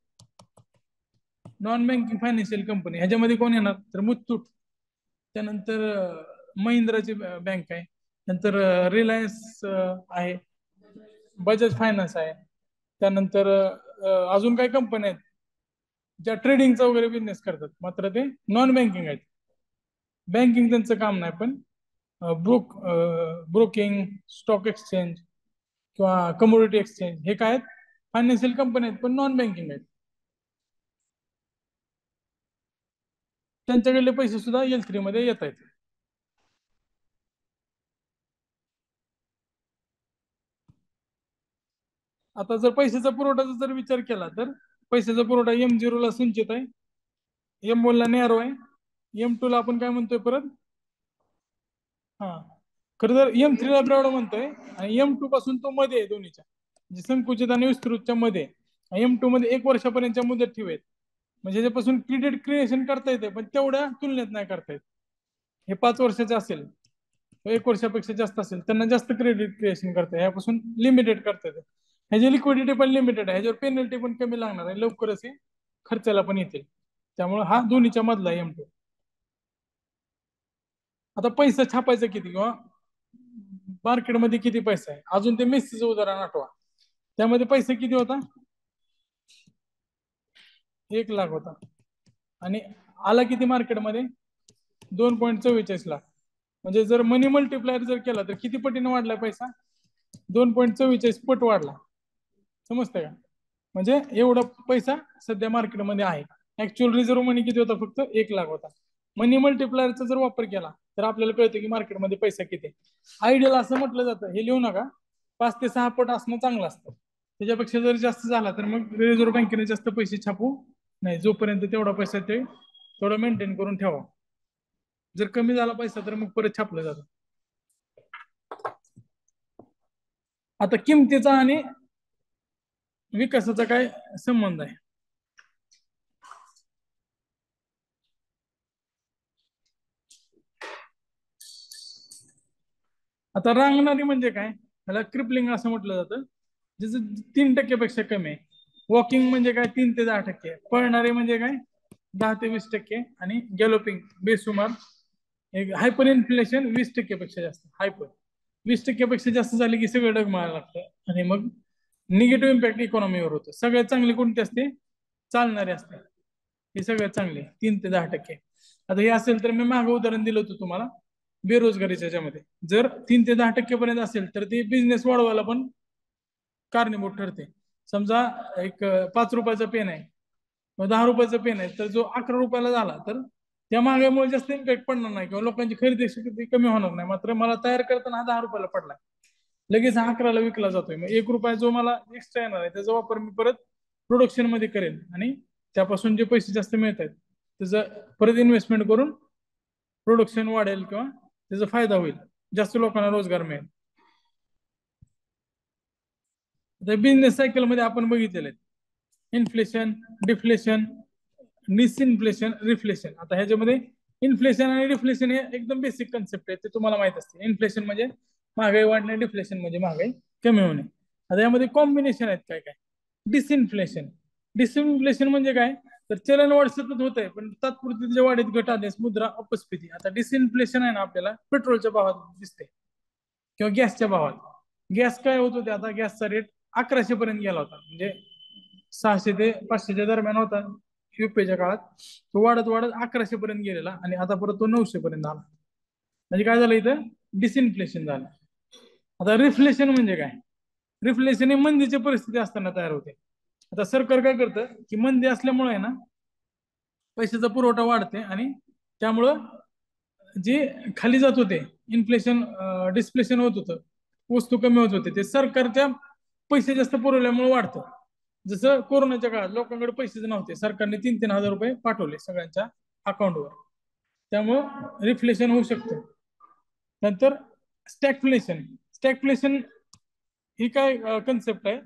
non banking financial company, ह्याच्यामध्ये कोण येणार, तर मुथूट, त्यानंतर महिंद्राची बँक आहे, नंतर रिलायन्स आहे, बजाज फायनान्स आहे, त्यानंतर अजून काही कंपन्या आहेत ज्या ट्रेडिंगचा वगैरे बिझनेस करतात, मात्र ते नॉन बँकिंग आहेत. बँकिंग त्यांचं काम नाही, पण ब्रोकिंग, स्टॉक एक्सचेंज किंवा कमोडिटी एक्सचेंज, हे काय आहेत, फायनान्शियल कंपनी आहेत पण नॉन बँकिंग आहेत. त्यांच्याकडले पैसे सुद्धा L3 मध्ये येत आहेत. आता जर पैशाचा पुरवठाचा जर विचार केला, तर पैशाचा पुरवठा M0 ला संचित आहे, M1 ला नॅरो आहे, M2 ला आपण काय म्हणतोय परत, हा, खरं तर M3 ला ब्रॉड म्हणतोय, आणि M2 पासून तो मध्ये आहे दोन्हीच्या, म्हणजे संकुचित आणि विस्तृतच्या मध्ये. M2 मध्ये 1 वर्षापर्यंतच्या मुदत ठेव आहेत, म्हणजे त्याच्यापासून क्रेडिट क्रिएशन करता येते, पण तेवढ्या तुलनेत नाही करता येत. हे 5 वर्षाचे असेल, 1 वर्षापेक्षा जास्त असेल, त्यांना जास्त क्रेडिट क्रिएशन करता येते, ह्यापासून लिमिटेड करता येते. ह्याची लिक्विडिटी पण लिमिटेड आहे, ह्याच्यावर पेनल्टी पण कमी लागणार आहे, लवकरच हे खर्चाला पण येतील. त्यामुळे हा दोन्हीच्या मधला आहे M2. आता पैसा छापायचा किती, किंवा मार्केटमध्ये किती पैसा आहे, अजून ते मेस्सीचं उदाहरण आठवा. त्यामध्ये पैसा किती होता, 1 लाख होता, आणि आला किती मार्केटमध्ये, 2.44 लाख. म्हणजे जर मनी मल्टिप्लायर जर केला तर किती पटीने वाढलाय पैसा, 2.44 पट वाढला. समजतंय का, म्हणजे एवढा पैसा सध्या मार्केटमध्ये आहे. ऍक्च्युअल रिझर्व्ह मनी किती होता, फक्त 1 लाख होता. मनी मल्टिप्लायरचा जर वापर केला तर आपल्याला कळतं की मार्केटमध्ये पैसा किती आहे. आयडियल असं म्हटलं जातं, हे लिहू नका, 5 ते 6 पट असणं चांगलं असतं. त्याच्यापेक्षा जर जास्त झाला तर मग रिझर्व्ह बँकेने जास्त पैसे छापू नाही, जोपर्यंत तेवढा पैसा ते थोडं मेंटेन करून ठेवा. जर कमी झाला पैसा तर मग परत छापलं जातं. आता किमतीचा आणि विकासाचा काय संबंध आहे, आता रांगणारी म्हणजे काय, त्याला क्रिपलिंग असं म्हटलं जातं, ज्याचं 3% कमी आहे. वॉकिंग म्हणजे काय, 3 ते 10%. पळणारे म्हणजे काय, 10 ते 20%. आणि गॅलोपिंग बेसुमार, हायपर इन्फ्लेशन 20% जास्त, हायपर 20% जास्त झाले की सगळं डगमगायला लागतं, आणि मग निगेटिव्ह इम्पॅक्ट इकॉनॉमीवर होतो. सगळ्यात चांगली कोणती असते, चालणारे असते, हे सगळ्यात चांगले 3 ते 10%. आता हे असेल तर मी मागे उदाहरण दिलं होतं तुम्हाला बेरोजगारीच्या याच्यामध्ये, जर 3 ते 10% पर्यंत असेल तर ते बिझनेस वाढवायला पण कारणीभूत ठरते. समजा एक 5 रुपयाचा पेन आहे, 10 रुपयाचा पेन आहे, तर जो 11 रुपयाला झाला तर त्या महागाईमुळे जास्त इम्पॅक्ट पडणार नाही, किंवा लोकांची खरेदी शक्ती कमी होणार नाही. मात्र मला तयार करताना हा 10 रुपयाला पडला, लगेच हा 11ला विकला जातोय. मग 1 रुपया जो मला एक्स्ट्रा येणार आहे त्याचा वापर मी परत प्रोडक्शन मध्ये करेन, आणि त्यापासून जे पैसे जास्त मिळत आहेत त्याचं परत इन्व्हेस्टमेंट करून प्रोडक्शन वाढेल, किंवा त्याचा फायदा होईल, जास्त लोकांना रोजगार मिळेल. बिझनेस सायकल मध्ये आपण बघितलेलं आहे इन्फ्लेशन, डिफ्लेशन, डिसइन्फ्लेशन, रिफ्लेशन. आता ह्याच्यामध्ये इन्फ्लेशन आणि डिफ्लेशन हे एकदम बेसिक कन्सेप्ट आहे, ते तुम्हाला माहित असते. इन्फ्लेशन म्हणजे महागाई वाढणे, डिफ्लेशन म्हणजे महागाई कमी होणे. आता यामध्ये कॉम्बिनेशन आहेत काय काय. डिसइन्फ्लेशन, डिसइन्फ्लेशन म्हणजे काय, तर चलनवाढ सतत होत आहे पण तात्पुरती त्याच्या वाढीत घट आल्यास मुद्रा अपस्फीती. आता डिसइन्फ्लेशन आहे ना, आपल्याला पेट्रोलच्या भावात दिसते किंवा गॅसच्या भावात. गॅस काय होत होते, आता गॅसचा रेट 1100 पर्यंत गेला होता, म्हणजे 600 ते 500च्या दरम्यान होता युपीच्या काळात. तो वाढत वाढत 1100 पर्यंत गेलेला, आणि आता परत तो 900 पर्यंत आला. म्हणजे काय झालं, इथं डिसइन्फ्लेशन झालं. आता रिफ्लेशन म्हणजे काय, रिफ्लेशन हे मंदीची परिस्थिती असताना तयार होते. आता सरकार काय करतं की मंदी असल्यामुळे आहे ना, पैशाचा पुरवठा वाढते आणि त्यामुळं जे खाली जात होते, इन्फ्लेशन डिस्प्लेशन होत होतं, वस्तू कमी होत होते, ते सरकारच्या पैसे जास्त पुरवल्यामुळे वाढतं. जसं कोरोनाच्या काळात लोकांकडे पैसेच नव्हते, सरकारने 3-3 हजार रुपये पाठवले सगळ्यांच्या अकाउंटवर, त्यामुळं रिफ्लेशन होऊ शकतं. नंतर स्टॅगफ्लेशन. स्टॅगफ्लेशन ही काय कन्सेप्ट आहे,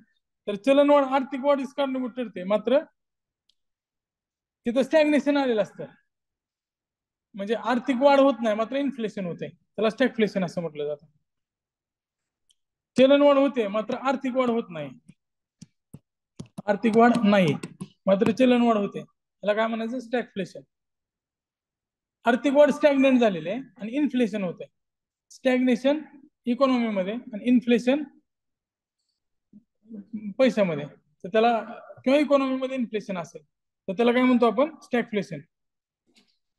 तर चलनवाढ आर्थिक वाढीस कारणीभूत ठरते, मात्र तिथं स्टॅग्नेशन आलेलं असतं. म्हणजे आर्थिक वाढ होत नाही, मात्र इन्फ्लेशन होते, त्याला स्टॅगफ्लेशन असं म्हटलं जातं. चलनवाढ होते मात्र आर्थिक वाढ होत नाही, आर्थिक वाढ नाही मात्र चलनवाढ होते, त्याला काय म्हणायचं, स्टॅगफ्लेशन. आर्थिक वाढ स्टॅग्नेंट झालेली आहे आणि इन्फ्लेशन होते. स्टॅग्नेशन इकॉनॉमीमध्ये आणि इन्फ्लेशन पैशामध्ये, तर त्याला, किंवा इकॉनॉमीमध्ये इन्फ्लेशन असेल तर त्याला काय म्हणतो आपण, स्टॅगफ्लेशन.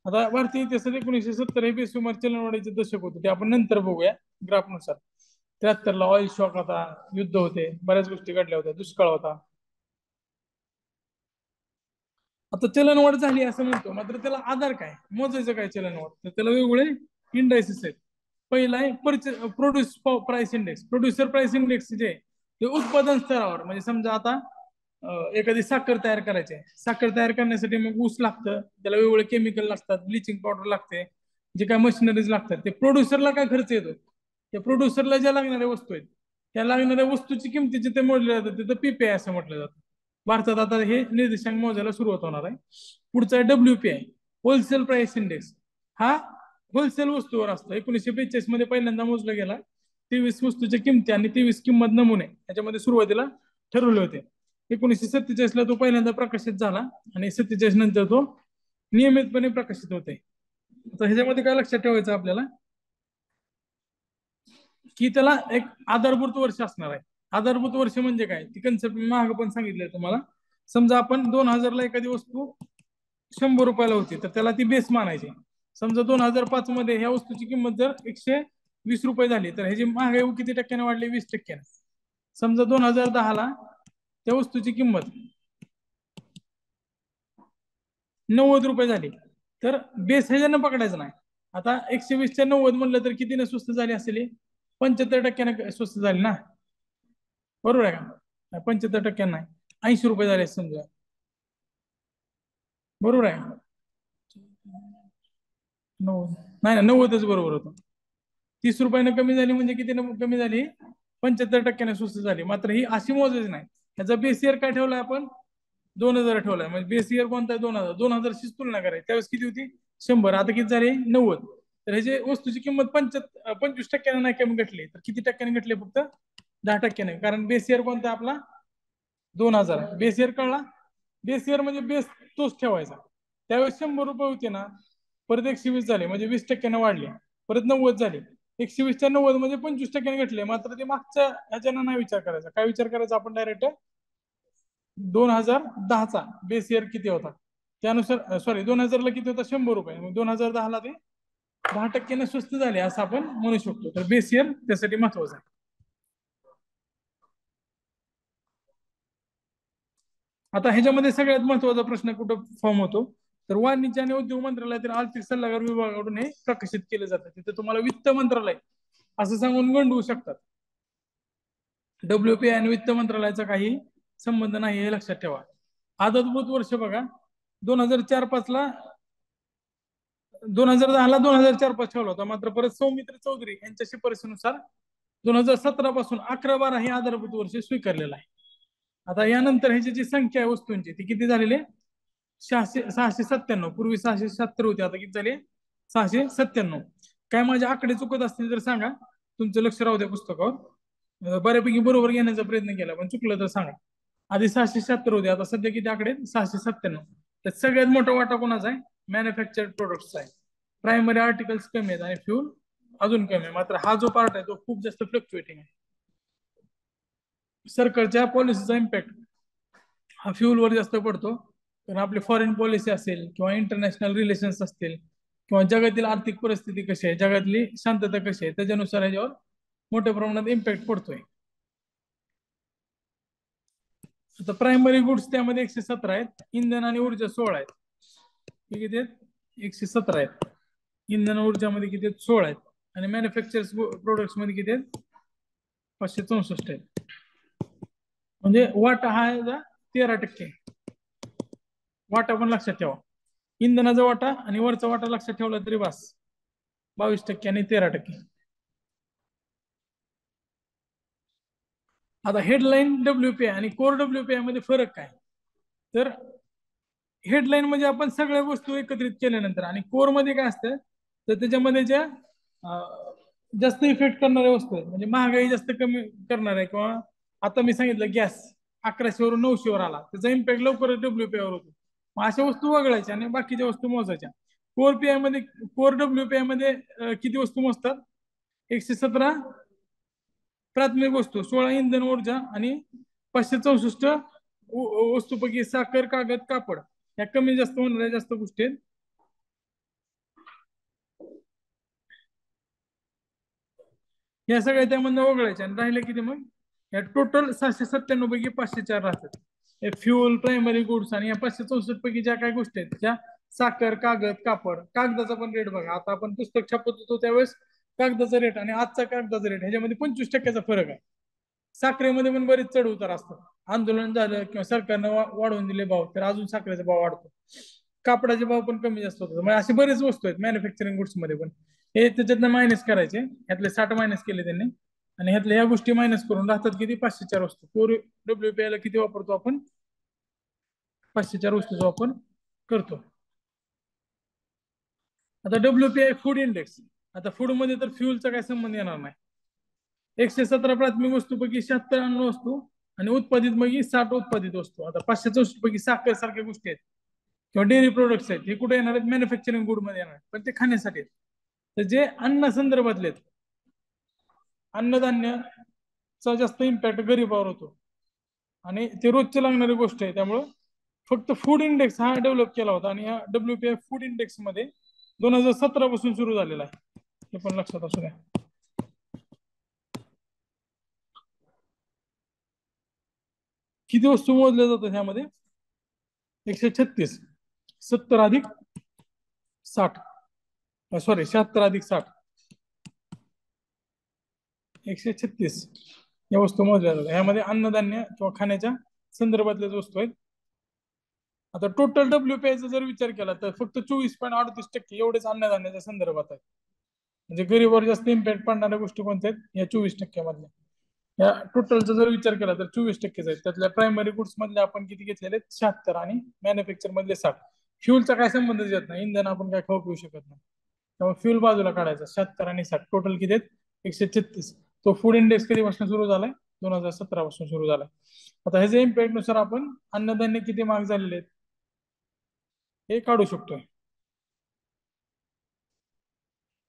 आता भारतीय इतिहासात 1970 हे बेसुमार चलनवाढीचे दशक होते, ते आपण नंतर बघूया ग्राफनुसार. 73ला ऑइल शॉक होता, युद्ध होते, बऱ्याच गोष्टी घडल्या होत्या, दुष्काळ होता. आता चलनवाढ झाली असं म्हणतो, मात्र त्याला आधार काय, मोजायचं काय चलनवाढ, तर त्याला वेगवेगळे इंडायसिस आहेत. पहिला आहे produce price index. Producer price index J ते उत्पादन स्तरावर, म्हणजे समजा आता एखादी साखर तयार करायची आहे, साखर तयार करण्यासाठी मग ऊस लागतं, त्याला वेगवेगळे केमिकल लागतात, ब्लिचिंग पावडर लागते, जे काय मशिनरीज लागतात, ते प्रोड्युसरला काय खर्च येतो, त्या प्रोड्युसरला ज्या लागणाऱ्या वस्तू आहेत, त्या लागणाऱ्या वस्तूची किमती जिथे मोजल्या जातात तिथं पीपीआय असं म्हटलं जातं. भारतात आता हे निर्देशांक मोजायला सुरुवात होणार आहे. पुढचा आहे WPI, होलसेल प्राइस इंडेक्स. हा होलसेल वस्तूवर असतो. 1945 मध्ये पहिल्यांदा मोजला गेला. 23 वस्तूच्या किमती आणि 23 किंमत नमुने याच्यामध्ये सुरुवातीला ठरवले होते. 1947 ला तो पहिल्यांदा प्रकाशित झाला आणि 47 नंतर तो नियमितपणे प्रकाशित होते. तर ह्याच्यामध्ये काय लक्षात ठेवायचं आपल्याला, की त्याला एक आधारभूत वर्ष असणार आहे. आधारभूत वर्ष म्हणजे काय, ती कन्सेप्ट मी मागे पण सांगितलंय तुम्हाला. समजा आपण 2000 ला एखादी वस्तू 100 रुपयाला होती, तर त्याला ती बेस मानायची. समजा 2005 मध्ये ह्या वस्तूची किंमत जर 120 रुपये झाली, तर ह्याची महागाई किती टक्क्याने वाढली, 20%. समजा 2010 ला त्या वस्तूची किंमत 90 रुपये झाली, तर बेस ह्याच्यानं पकडायचं नाही. आता 120च्या 90 म्हणलं तर कितीने स्वस्त झाली असेल, 75% स्वस्त झाली ना, बरोबर आहे का, 75% नाही, 80 रुपये झाले समजा, बरोबर आहे. 90 नाही ना, 90च बरोबर होतं. 30 रुपयाने कमी झाली म्हणजे किती कमी झाली, 75%ने स्वस्त झाली. मात्र ही अशी मोजायची नाही, ह्याचा बेस इयर काय ठेवलाय आपण, 2000 ठेवलाय, म्हणजे बेस इयर कोणता आहे, 2000. 2000शीच तुलना करायची, त्यावेळेस किती होती, 100, आता किती झाली, 90. तर ह्याची वस्तूची किंमत 25% नाही कमी घटली, तर किती टक्क्याने घटली, फक्त 10%. कारण बेस इयर कोणता आपला, 2000. बेस इयर कळला, बेस इयर म्हणजे बेस तोच ठेवायचा. त्यावेळेस 100 रुपये होते ना, परत 120 झाले, म्हणजे 20%ने वाढले, परत 90 झाले, 120च्या 90 म्हणजे 25%ने घटले. मात्र ते मागच्या ह्याच्यानं नाही विचार करायचा, काय विचार करायचा आपण, डायरेक्ट 2010चा बेस इयर किती होता, त्यानुसार, सॉरी 2000ला किती होता, 100 रुपये, मग 2010ला ते 10%ने स्वस्त झाले असं आपण म्हणू शकतो. तर बेस इयर त्यासाठी महत्वाचं आहे. आता ह्याच्यामध्ये सगळ्यात महत्वाचा प्रश्न कुठं फॉर्म होतो, तर वाणिज्य आणि उद्योग मंत्रालयातील आर्थिक सल्लागार विभागाकडून हे प्रकाशित केले जातात. तिथे तुम्हाला वित्त मंत्रालय असं सांगून गंडवू शकतात. WPI आणि वित्त मंत्रालयाचा काही संबंध नाही हे लक्षात ठेवा. आदतभूत वर्ष बघा, 2004-5 ला, 2010ला 2004-5 ठेवला होता, मात्र परत सौमित्र चौधरी यांच्या शिफारसीनुसार 2017 पासून 11-12 हे आधारभूत वर्ष स्वीकारलेलं आहे. आता यानंतर ह्याची जी संख्या आहे वस्तूंची, ती किती झालेली आहे, 697. पूर्वी 676 होते, आता किती झाले, 697. काय माझे आकडे चुकत असतील तर सांगा, तुमचं लक्ष राहू द्या पुस्तकावर. बऱ्यापैकी बरोबर घेण्याचा प्रयत्न केला, पण चुकलं तर सांगा. आधी 676 होते, आता सध्या किती आकडे, 697. तर सगळ्यात मोठा वाटा कोणाचा आहे, मॅन्युफॅक्चर्ड प्रोडक्ट्सचा आहे. प्रायमरी आर्टिकल्स कमी आहेत आणि फ्युल अजून कमी आहे. मात्र हा जो पार्ट आहे तो खूप जास्त फ्लक्च्युएटिंग आहे. सरकारच्या पॉलिसीचा इम्पॅक्ट हा फ्युलवर जास्त पडतो, कारण आपली फॉरेन पॉलिसी असेल किंवा इंटरनॅशनल रिलेशन्स असतील किंवा जगातील आर्थिक परिस्थिती कशी आहे, जगातली शांतता कशी आहे, त्याच्यानुसार ह्याच्यावर मोठ्या प्रमाणात इम्पॅक्ट पडतोय. आता प्रायमरी गुड्स त्यामध्ये 117 आहेत, इंधन आणि ऊर्जा 16 आहेत. किती आहेत, 117 आहेत. इंधन ऊर्जामध्ये किती आहेत? 16 आहेत. आणि मॅन्युफॅक्चर प्रोडक्ट्स मध्ये किती आहेत? 564 आहेत. म्हणजे वाटा हा आहे 13%. वाटा पण लक्षात ठेवा. इंधनाचा वाटा आणि वरचा वाटा लक्षात ठेवला तरी बस. 22% आणि 13%. आता हेडलाईन डब्ल्यूपीआय आणि कोर डब्ल्यूपीआय मध्ये फरक काय? तर हेडलाईन म्हणजे आपण सगळ्या वस्तू एकत्रित केल्यानंतर, आणि कोर मध्ये काय असतं तर त्याच्यामध्ये ज्या जास्त इफेक्ट करणाऱ्या वस्तू आहेत, म्हणजे महागाई जास्त कमी करणार आहे, किंवा आता मी सांगितलं गॅस 1100 वरून 900 वर आला, त्याचा इम्पॅक्ट लवकरच डब्ल्यूपीआय वर होतो. मग अशा वस्तू वगळायच्या आणि बाकीच्या वस्तू मोजायच्या. कोर पीआय मध्ये, कोर डब्ल्यूपीआय मध्ये किती वस्तू मोजतात? 117 प्राथमिक वस्तू, 16 इंधन ऊर्जा आणि 564 वस्तूपैकी साखर, कागद, कापड या कमी जास्त होणाऱ्या जास्त गोष्टी आहेत. या सगळ्या त्यामधनं वगळायच्या आणि राहिले किती मग? या टोटल 797 पैकी 504 राहतात. हे फ्युल, प्रायमरी गुड्स आणि या 564 पैकी ज्या काही गोष्टी आहेत त्या साखर, कागद, कापड. कागदाचा पण रेट बघा, आता आपण पुस्तक छापत होतो त्यावेळेस कागदाचा रेट आणि आजचा कागदाचा रेट ह्याच्यामध्ये 25%चा फरक आहे. साखरेमध्ये पण बरेच चढ उतार असतात. आंदोलन झालं किंवा सरकारनं वाढवून दिले भाव, तर अजून साखरेचा भाव वाढतो. कापडाचे भाव पण कमी जास्त होतात. म्हणजे असे बरेच वस्तू आहेत मॅन्युफॅक्चरिंग गुड्स मध्ये पण. हे त्याच्यातनं मायनस करायचे, ह्यातले 60 मायनस केले त्यांनी, आणि ह्यातल्या ह्या गोष्टी मायनस करून राहतात किती? 504 वस्तू. कोर डब्ल्यूपीआय ला किती वापरतो आपण? 504 वस्तूचा वापर करतो. आता डब्ल्यूपीआय फूड इंडेक्स. आता फूड मध्ये तर फ्युलचा काही संबंध येणार नाही. 117 प्राथमिक वस्तूपैकी 76 अन्न वस्तू आणि उत्पादित पैकी 60 उत्पादित वस्तू. आता 564 पैकी साखर सारख्या गोष्टी आहेत किंवा डेअरी प्रोडक्ट्स आहेत, हे कुठे येणार आहेत? मॅन्युफॅक्चरिंग गुड मध्ये येणार आहेत, पण ते खाण्यासाठी आहेत. तर जे अन्न संदर्भातले अन्नधान्याचा जास्त इम्पॅक्ट गरीबावर होतो आणि ते रोजचे लागणारी गोष्ट आहे. त्यामुळं फक्त फूड इंडेक्स हा डेव्हलप केला होता, आणि या डब्ल्यूपीआय फूड इंडेक्स मध्ये 2017 पासून सुरू झालेला आहे. हे पण लक्षात असू द्या. किती वस्तू मोजल्या जातात ह्यामध्ये? 136. 70 अधिक 60, सॉरी 76 अधिक 60, 136 या वस्तू मोजल्या जातात. ह्यामध्ये अन्नधान्य किंवा खाण्याच्या संदर्भातल्याच वस्तू आहेत. आता टोटल डब्ल्यूपीआयचा जर विचार केला तर फक्त 24.38% एवढेच अन्नधान्याच्या संदर्भात आहे. म्हणजे गरीबावर जास्त इम्पॅक्ट पडणाऱ्या गोष्टी कोणत्या आहेत? या 24% मधल्या. या टोटलचा जर विचार केला तर 24% आहेत. त्यातल्या प्रायमरी गुड्स मधले आपण किती घेतलेले? 76 आणि मॅन्युफॅक्चर मधले 60. फ्युलचा काय संबंध येत नाही, इंधन आपण काय खाऊ पिऊ शकत नाही, त्यामुळे फ्युल बाजूला काढायचा. 76 आणि 60 टोटल किती आहेत? 136. तो फूड इंडेक्स कधीपासून सुरू झालाय? 2017 पासून सुरू झालाय. आता ह्याच्या इम्पॅक्ट नुसार आपण अन्नधान्य किती महाग झालेले आहेत हे काढू शकतोय.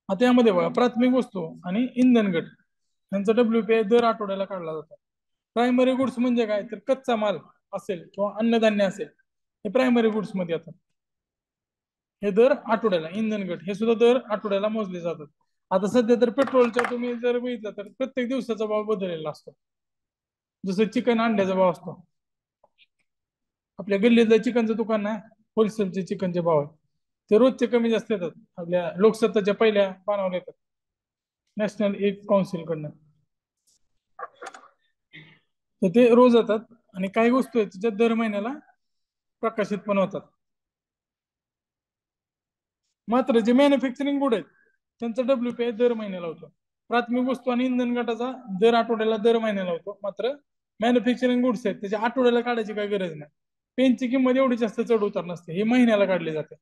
आता यामध्ये बघा, प्राथमिक वस्तू आणि इंधन गट यांचा डब्ल्यूपीआय दर आठवड्याला काढला जातो. प्रायमरी गुड्स म्हणजे काय? तर कच्चा माल असेल किंवा अन्नधान्य असेल, हे प्रायमरी गुड्स मध्ये येतात. हे दर आठवड्याला. इंधन गट हे सुद्धा दर आठवड्याला मोजले जातात. आता सध्या तर पेट्रोलच्या तुम्ही जर बघितलं तर प्रत्येक दिवसाचा भाव बदललेला असतो. जसं चिकन, अंड्याचा भाव असतो. आपल्या गल्लीतल्या चिकनचं दुकान नाही, होलसेलचे चिकनचे भाव आहे, ते रोजचे कमी जास्त येतात. आपल्या लोकसत्ताच्या पहिल्या पानावर येतात, नॅशनल एग काउन्सिल कडनं. तर ते रोज येतात, आणि काही वस्तू आहेत ज्या दर महिन्याला प्रकाशित पण होतात. मात्र जे मॅन्युफॅक्चरिंग गुड आहेत त्यांचा डब्ल्यूपीआय दर महिन्याला होतो. प्राथमिक वस्तू आणि इंधन गटाचा दर आठवड्याला, दर महिन्याला होतो. मात्र मॅन्युफॅक्चरिंग गुड्स आहेत त्याच्या आठवड्याला काढायची काही गरज नाही. पेनची किंमत एवढी जास्त चढ उतार नसते, हे महिन्याला काढले जाते.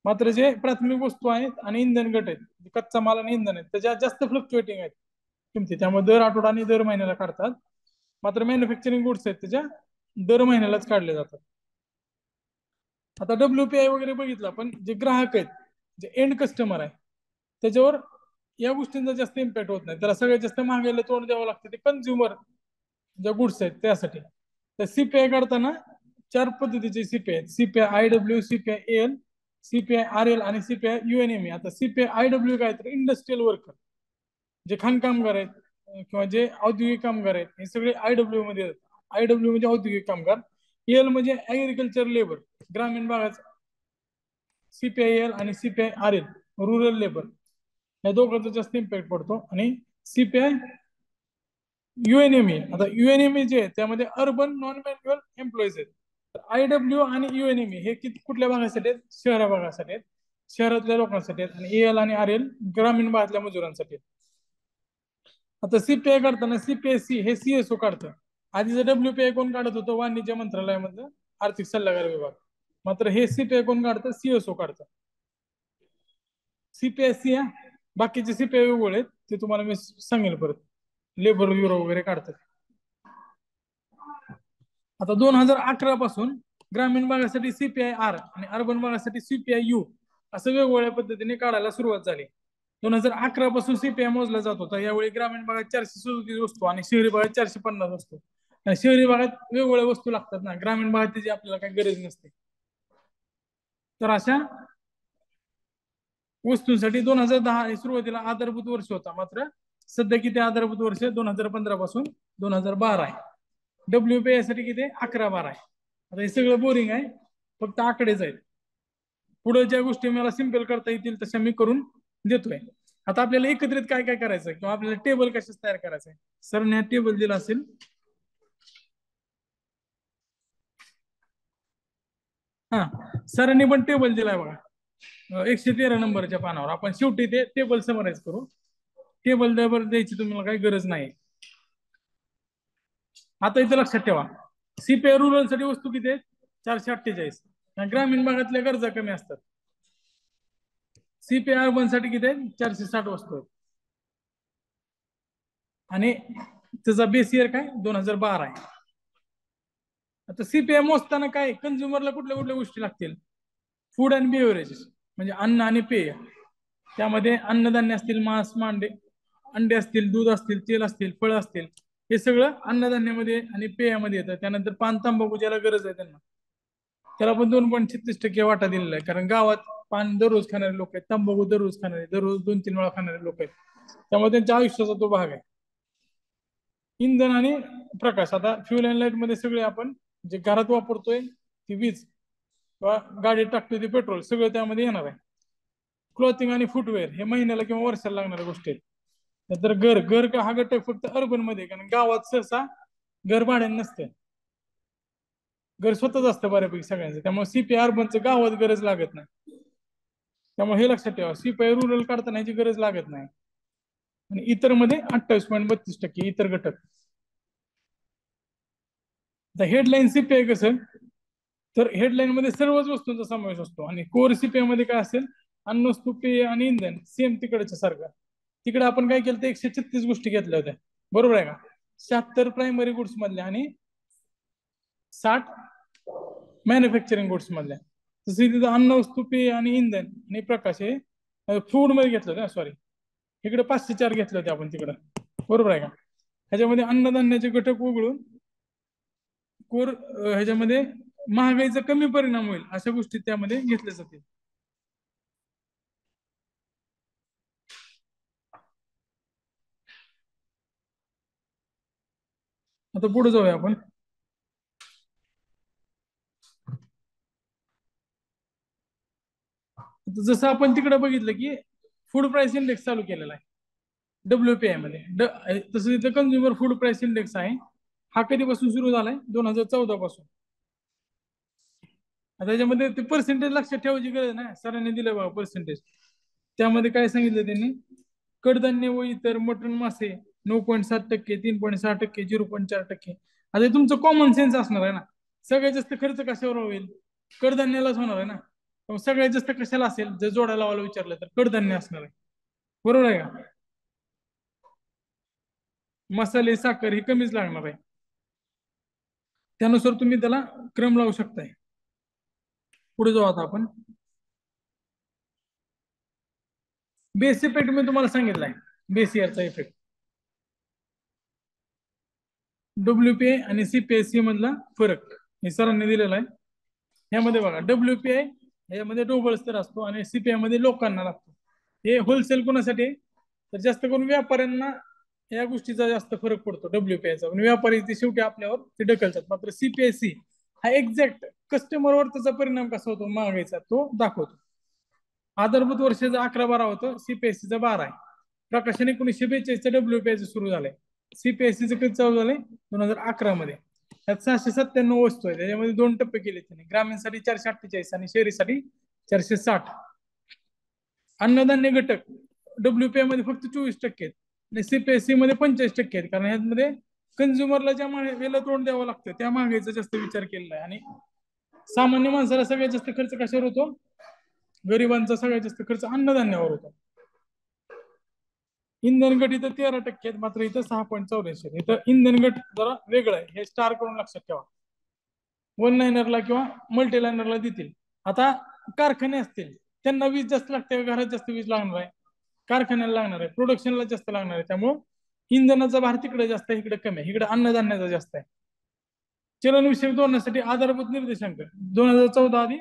मात्र जे प्राथमिक वस्तू आहेत आणि इंधन गट आहेत, कच्चा माल आणि इंधन आहेत, त्याच्या जास्त फ्लक्च्युएटिंग आहेत किमती, त्यामुळे दर आठवडा आणि दर महिन्याला काढतात. मात्र मॅन्युफॅक्चरिंग गुड्स आहेत त्याच्या दर महिन्यालाच काढले जातात. आता डब्ल्यूपीआय वगैरे बघितलं, पण जे ग्राहक आहेत, जे एंड कस्टमर आहे, त्याच्यावर या गोष्टींचा जास्त इम्पॅक्ट होत नाही. त्याला सगळ्यात जास्त महागाईला तोंड द्यावं लागतं ते कंझ्युमर ज्या गुड्स आहेत त्यासाठी. तर सीपीआय काढताना 4 पद्धतीचे सीपीआय आहेत. CPI IW, CPI L, CPI R L आणि सीपीआय युएनएमई. आता सीपीआय आयडब्ल्यू काय तर इंडस्ट्रियल वर्कर, जे खाणकामगार आहेत किंवा जे औद्योगिक कामगार आहेत, हे सगळे आयडब्ल्यू मध्ये येतात. आयडब्ल्यू म्हणजे औद्योगिक कामगार. एल म्हणजे ऍग्रिकल्चर लेबर, ग्रामीण भागात CPIL आणि CPIRL रुरल लेबर या दोघांचा जास्त इम्पॅक्ट पडतो. आणि CPI UNME, आता UNME जे आहे त्यामध्ये अर्बन नॉन मॅन्युअल एम्प्लॉईज आहेत. IW आणि UNME हे कुठल्या भागासाठी आहेत? शहरा भागासाठी आहेत, शहरातल्या लोकांसाठी आहेत. आणि AL आणि RL ग्रामीण भागातल्या मजुरांसाठी आहेत. आता CPI काढताना CPSC हे CSO काढतं. आधीचं WPI कोण काढत होतं? वाणिज्य मंत्रालयामधलं आर्थिक सल्लागार विभाग. मात्र हे CPI कोण काढतं? CSO काढतं. CPSC बाकीचे CPI वेगळे आहेत, ते तुम्हाला मी सांगेल परत. लेबर ब्युरो वगैरे काढतात. आता 2011 पासून ग्रामीण भागासाठी CPIR आणि अर्बन भागासाठी CPIU असं वेगवेगळ्या पद्धतीने काढायला सुरुवात झाली. 2011 पासून CPI मोजला जात होता. यावेळी ग्रामीण भागात 437 वस्तू आणि शहरी भागात 450 वस्तू. आणि शहरी भागात वेगवेगळ्या वस्तू लागतात ना, ग्रामीण भागात त्याची आपल्याला काही गरज नसते. तर अशा वस्तूंसाठी 2010 सुरुवातीला आधारभूत वर्ष होता. मात्र सध्या किती आधारभूत वर्ष? 2015 पासून 2012 आहे. WPI साठी किती? 11-12 आहे. आता हे सगळं बोरिंग आहे, फक्त आकडेच आहेत. पुढे ज्या गोष्टी मला सिंपल करता येतील तशा मी करून देतोय. आता आपल्याला एकत्रित काय काय करायचं किंवा आपल्याला टेबल कशाच तयार करायचंय? सरांनी टेबल दिला असेल. हा, सरांनी पण टेबल दिलाय बघा 113 नंबरच्या पानावर. आपण शेवटी ते टेबल समराईज करू. टेबल द्यायची तुम्हाला काही गरज नाही. आता इथं लक्षात ठेवा, CPI रुरल साठी वस्तू किती आहेत? 448. ग्रामीण भागातल्या गरजा कमी असतात. CPI अर्बन साठी किती आहेत? 460 वस्तू आहेत. आणि त्याचा बेस इयर काय? 2012 आहे. आता CPI मोजताना काय कंझ्युमरला कुठल्या कुठल्या गोष्टी लागतील? फूड अँड बेव्हरेजेस म्हणजे अन्न आणि पेय. त्यामध्ये अन्नधान्य असतील, मांस, मांडे, अंडे असतील, दूध असतील, तेल असतील, फळं असतील, हे सगळं अन्नधान्यामध्ये आणि पेयामध्ये येतं. त्यानंतर पान, तंबाखू ज्याला गरज आहे त्यांना, त्याला पण 2.36% वाटा दिलेला आहे. कारण गावात पान दररोज खाणारे लोक आहेत, तंबाखू दररोज खाणारे, दररोज 2-3 वेळा खाणारे लोक आहेत. त्यामुळे त्यांच्या आयुष्याचा तो भाग आहे. इंधन आणि प्रकाश. आता फ्युल अँड लाईट मध्ये सगळे आपण जे घरात वापरतोय ती वीज किंवा गाडीत टाकतोय ते पेट्रोल, सगळं त्यामध्ये येणार आहे. क्लॉथिंग आणि फुटवेअर हे महिन्याला किंवा वर्षाला लागणाऱ्या गोष्टी आहेत. नंतर घर घर का हा घटक फक्त अर्बन मध्ये, कारण गावात सहसा घर भाड्याने नसतं, घर स्वतःच असतं बऱ्यापैकी सगळ्यांचं. त्यामुळे CPI अर्बनचं गावात गरज लागत नाही. त्यामुळे हे लक्षात ठेवा, CPI रुरल काढताना याची गरज लागत नाही. आणि इतर मध्ये 28.32% इतर घटक. हेडलाईन CPI कसं? तर हेडलाईन मध्ये सर्वच वस्तूंचा समावेश असतो. आणि कोर CPI मध्ये काय असेल? अन्न, वस्तू, पेय आणि इंधन. सेम तिकडच्या सारखं. तिकडे आपण काय केलं तर 136 गोष्टी घेतल्या होत्या, बरोबर आहे का? 76 प्रायमरी गुड्स मधल्या आणि 60 मॅन्युफॅक्चरिंग गुड्स मधल्या. तसं तिथं अन्न, वस्तू, पेय आणि इंधन आणि प्रकाश हे फूड मध्ये घेतलं होतं. सॉरी, इकडे 504 घेतले होते आपण तिकडं, बरोबर आहे का? ह्याच्यामध्ये अन्नधान्याचे घटक वगळून कोर ह्याच्यामध्ये महागाईचा कमी परिणाम होईल अशा गोष्टी त्यामध्ये घेतल्या जातील. आता पुढे जाऊया आपण. जसं आपण तिकडे बघितलं की फूड प्राइस इंडेक्स चालू केलेला आहे WPI मध्ये, तसं तिथं कन्झ्युमर फूड प्राइस इंडेक्स आहे. हा कधीपासून सुरू झालाय? 2014 पासून. आता त्याच्यामध्ये ते पर्सेंटेज लक्षात ठेवायची गरज नाही, सरांनी दिलं बघा पर्सेंटेज. त्यामध्ये काय सांगितलं त्यांनी? कडधान्य व इतर मटण, मासे 9.7%, 3.6%, 0.4%. आता हे तुमचं कॉमन सेन्स असणार आहे ना. सगळ्यात जास्त खर्च कशावर होईल? कडधान्यालाच होणार आहे ना. सगळ्यात जास्त कशाला असेल? जर जोडायला लावायला विचारलं तर कडधान्य असणार आहे, बरोबर आहे का? मसाले, साखर हे कमीच लागणार आहे. त्यानुसार तुम्ही त्याला क्रम लावू शकताय. पुढे जाऊ आता आपण. बेस इफेक्ट मी तुम्हाला सांगितलाय, बेस इयरचा इफेक्ट. WPI आणि CPSC मधला फरक हे सरांनी दिलेला आहे. यामध्ये बघा, WPI यामध्ये ढोबळ स्तर असतो आणि CPI मध्ये लोकांना लागतो. हे होलसेल कोणासाठी आहे? तर जास्त करून व्यापाऱ्यांना या गोष्टीचा जास्त फरक पडतो WPI चा. व्यापारी ते शेवटी आपल्यावर ते ढकलतात. मात्र CPSC हा एक्झॅक्ट कस्टमरवर त्याचा परिणाम कसा होतो महागाईचा तो दाखवतो. आधारभूत वर्षाचं 11-12 होतं, सीपीएससीचं 12 आहे. प्रकाशन 1942 डब्ल्यूपीएच सुरू झालंय. सीपीएससीचं कधी चालू झालंय? 2011 मध्ये. त्यात 697 वस्तू आहे, त्याच्यामध्ये 2 टप्पे केले त्यांनी. ग्रामीणसाठी 448 आणि शहरीसाठी 460. अन्नधान्य घटक डब्ल्यूपीआय मध्ये फक्त 24% आहेत आणि सीपीएससी मध्ये 45% आहेत. कारण ह्यामध्ये कंझ्युमरला ज्या महागाईला तोंड द्यावं लागतं त्या महागाईचा जास्त विचार केलेला आहे. आणि सामान्य माणसाला सगळ्यात जास्त खर्च कशावर होतो? गरिबांचा सगळ्यात जास्त खर्च अन्नधान्यावर होतो. इंधन गट इथं 13% आहेत, मात्र इथं 6.84. इथं इंधन गट जरा वेगळं आहे, हे स्टार करून लक्षात ठेवा. वन लाईनरला किंवा मल्टी लाईनरला देतील. आता कारखाने असतील, त्यांना वीज जास्त लागते, घरात जास्त वीज लागणार आहे, कारखान्याला लागणार आहे, प्रोडक्शनला जास्त लागणार आहे. त्यामुळं इंधनाचा भार तिकडे जास्त आहे, इकडे कमी आहे. इकडे अन्नधान्याचा जास्त आहे. चलनविषयक धोरणासाठी आधारभूत निर्देशांक 2014 आधी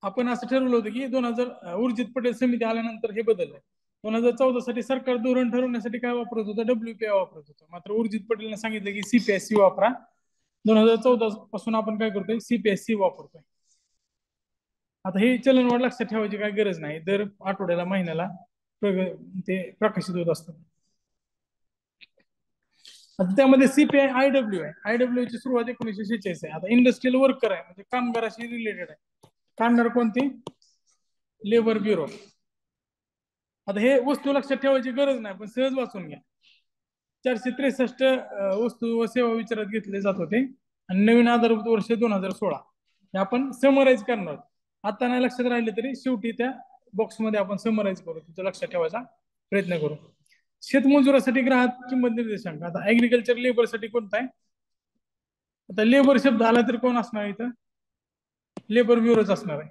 आपण असं ठरवलं होतं की 2000 उर्जित पटेल समिती आल्यानंतर हे बदललंय. 2014 साठी सरकार धोरण ठरवण्यासाठी काय वापरत होतं? डब्ल्यूपीआय वापरत होतं. मात्र उर्जित पटेलने सांगितलं की सीपीएससी वापरा. 2014 पासून आपण काय करतोय? सीपीएससी वापरतोय. आता हे चलनवाढ लक्षात ठेवायची काय गरज नाही, दर आठवड्याला महिन्याला ते प्रकाशित होत असतात. आता त्यामध्ये सीपीआय आयडब्ल्यू आहे. आयडब्ल्यू ची सुरुवात 1946 आहे. आता इंडस्ट्रियल वर्कर आहे, म्हणजे कामगाराशी रिलेटेड आहे. कामगार कोणती? Labour bureau. आता हे वस्तू लक्षात ठेवायची गरज नाही, पण सहज वाचून घ्या. 463 वस्तू व सेवा विचारात घेतले जात होते आणि नवीन आधारभूत वर्ष 2016 हे आपण समराईज करणार. आता नाही लक्षात राहिले तरी शेवटी त्या बॉक्समध्ये आपण समराईज करू, तिथं लक्षात ठेवायचा प्रयत्न करू. शेतमजुरासाठी ग्राहक किंमत निर्देशांक. आता ऍग्रिकल्चर लेबरसाठी कोणता आहे? आता लेबर शब्द आला तर कोण असणार इथं? लेबर ब्युरोच असणार आहे.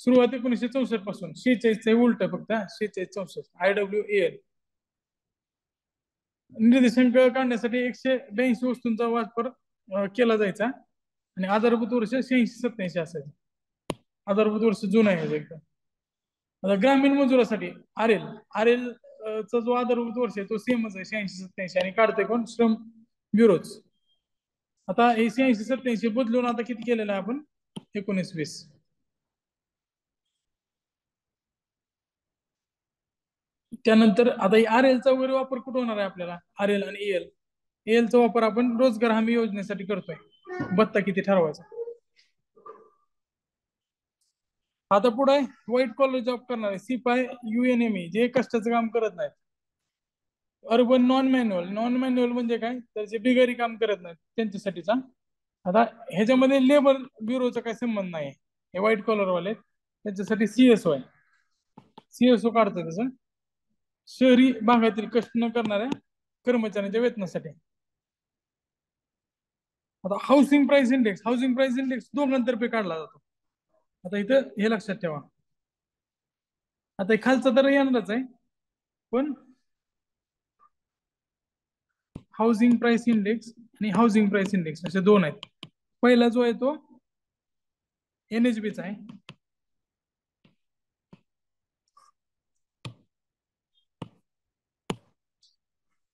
सुरुवात 1964 पासून. 46 उलट फक्त 46-64 IWAL. निर्देशांक काढण्यासाठी 182 वस्तूंचा वापर केला जायचा आणि आधारभूत वर्ष 86-87 असायचं. आधारभूत वर्ष जुनं आहे एकदम. आता ग्रामीण मजुरासाठी आरएल. आरएल चा जो आधारभूत वर्ष आहे तो सेमच आहे, 86-87, आणि काढते कोण? श्रम ब्युरोच. आता 86-87 बदलून आता किती केलेलं आहे आपण? 19-20. त्यानंतर आता आरएल चा वगैरे वापर कुठे होणार आहे आपल्याला? आरएल आणि एल. एल चा वापर आपण रोजगार हमी योजनेसाठी करतोय. भत्ता किती ठरवायचा. आता पुढे व्हाईट कॉलर जॉब करणार आहे, सिपाई युएनएमई, जे कष्टाचं काम करत नाहीत. Urban non manual. Non manual म्हणजे काय? तर जे बिगारी काम करत नाहीत त्यांच्यासाठीचा. आता ह्याच्यामध्ये लेबर ब्युरोचा काही संबंध नाही. हे व्हाईट कॉलर वाले त्यांच्यासाठी सीएसओ आहे. सीएसओ काढतो त्याचं शहरी भागातील कष्ट न करणाऱ्या कर्मचाऱ्यांच्या वेतनासाठी. आता housing price index. Housing price index दोघांतर्फे काढला जातो. आता इथं हे लक्षात ठेवा. आता खालचा तर येणारच आहे, पण हाऊसिंग प्राइस इंडेक्स आणि हाऊसिंग प्राइस इंडेक्स असे दोन आहेत. पहिला जो आहे तो एनएचबीचा आहे.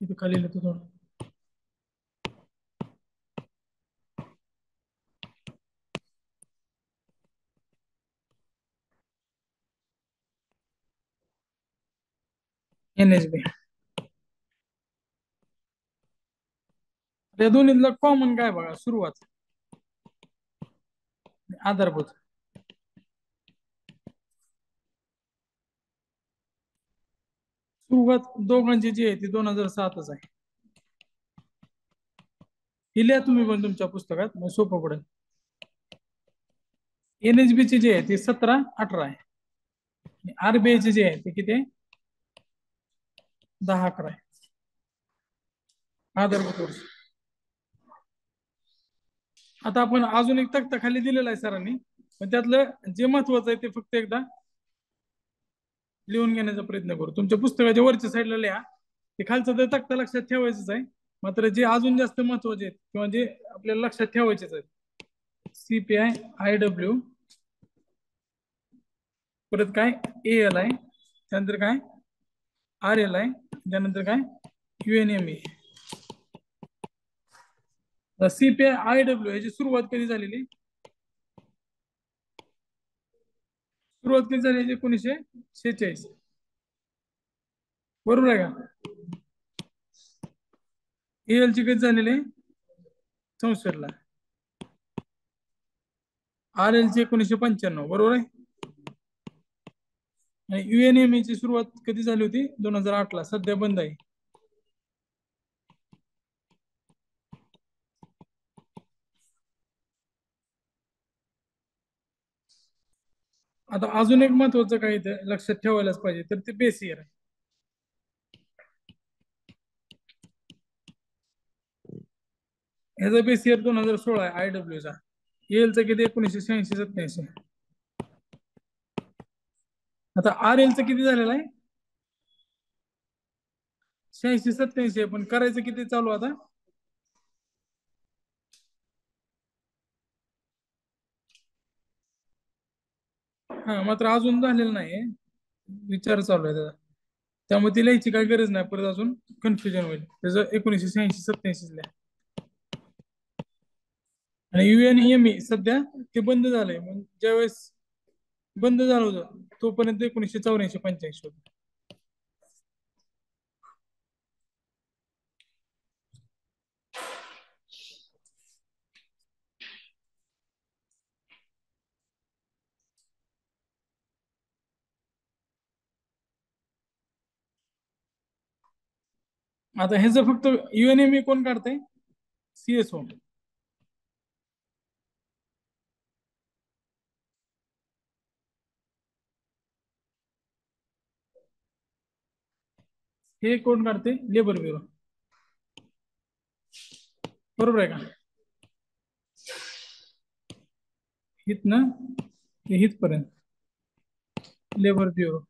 इथे खाली लिहितो थोडं. एनएचबी. या दोन्हीतलं कॉमन काय बघा? सुरुवात आधारभूत. सुरुवात दोघांची जी आहे ती 2007च आहे. ही लिहा तुम्ही पण तुमच्या पुस्तकात, मग सोपं पडेल. एनएचबी ची जी आहे ती 17-18 आहे. आरबीआय ची जी आहे ती किती आहे? 10-11 आहे. आधारभूत वर्ष. आता आपण अजून एक तक्ता खाली दिलेला आहे सरांनी, पण त्यातलं जे महत्वाचं आहे ते फक्त एकदा लिहून घेण्याचा प्रयत्न करू. तुमच्या पुस्तकाच्या वरच्या साईडला लिहा. ते खालचं तर तक्ता लक्षात ठेवायचंच आहे, मात्र जे अजून जास्त महत्वाचे आहेत किंवा जे आपल्याला लक्षात ठेवायचेच आहेत, सीपीआय आयडब्ल्यू, परत काय एएल आहे, त्यानंतर काय आरएल आहे, त्यानंतर काय युएनएमई. सीपीआय आयडब्ल्यू ह्याची सुरुवात कधी झालेली? सुरुवात कधी झाली 1946. बरोबर आहे का? एल ची कधी झालेली आहे 64 ला. आर एल ची 1995, बरोबर आहे. आणि युएनएमए ची सुरुवात कधी झाली होती 2008 ला, सध्या बंद आहे. आता अजून एक महत्वाचं काही लक्षात ठेवायलाच पाहिजे, तर ते बेस इयर आहे. ह्याचा बेस इयर 2016 आहे IW चा. एल चा किती 1986-87. आता आर एल चा किती झालेला आहे 86-87, पण करायचं किती चालू आता? हा, मात्र अजून झालेलं नाही, विचार चालू आहे त्याचा. त्यामुळे ती लिहायची काही गरज नाही परत, अजून कन्फ्युजन होईल त्याचं. 1986-87 ला. आणि युएनएमई सध्या ते बंद झालंय, म्हणजे ज्यावेळेस बंद झालं होतं तोपर्यंत 1984-85 होत. आता ह्याचं फक्त युएनएमई कोण काढतंय? सीएसओ. हे कोण काढते? Labour bureau. बरोबर आहे का? हित ना, हे हितपर्यंत लेबर ब्युरो.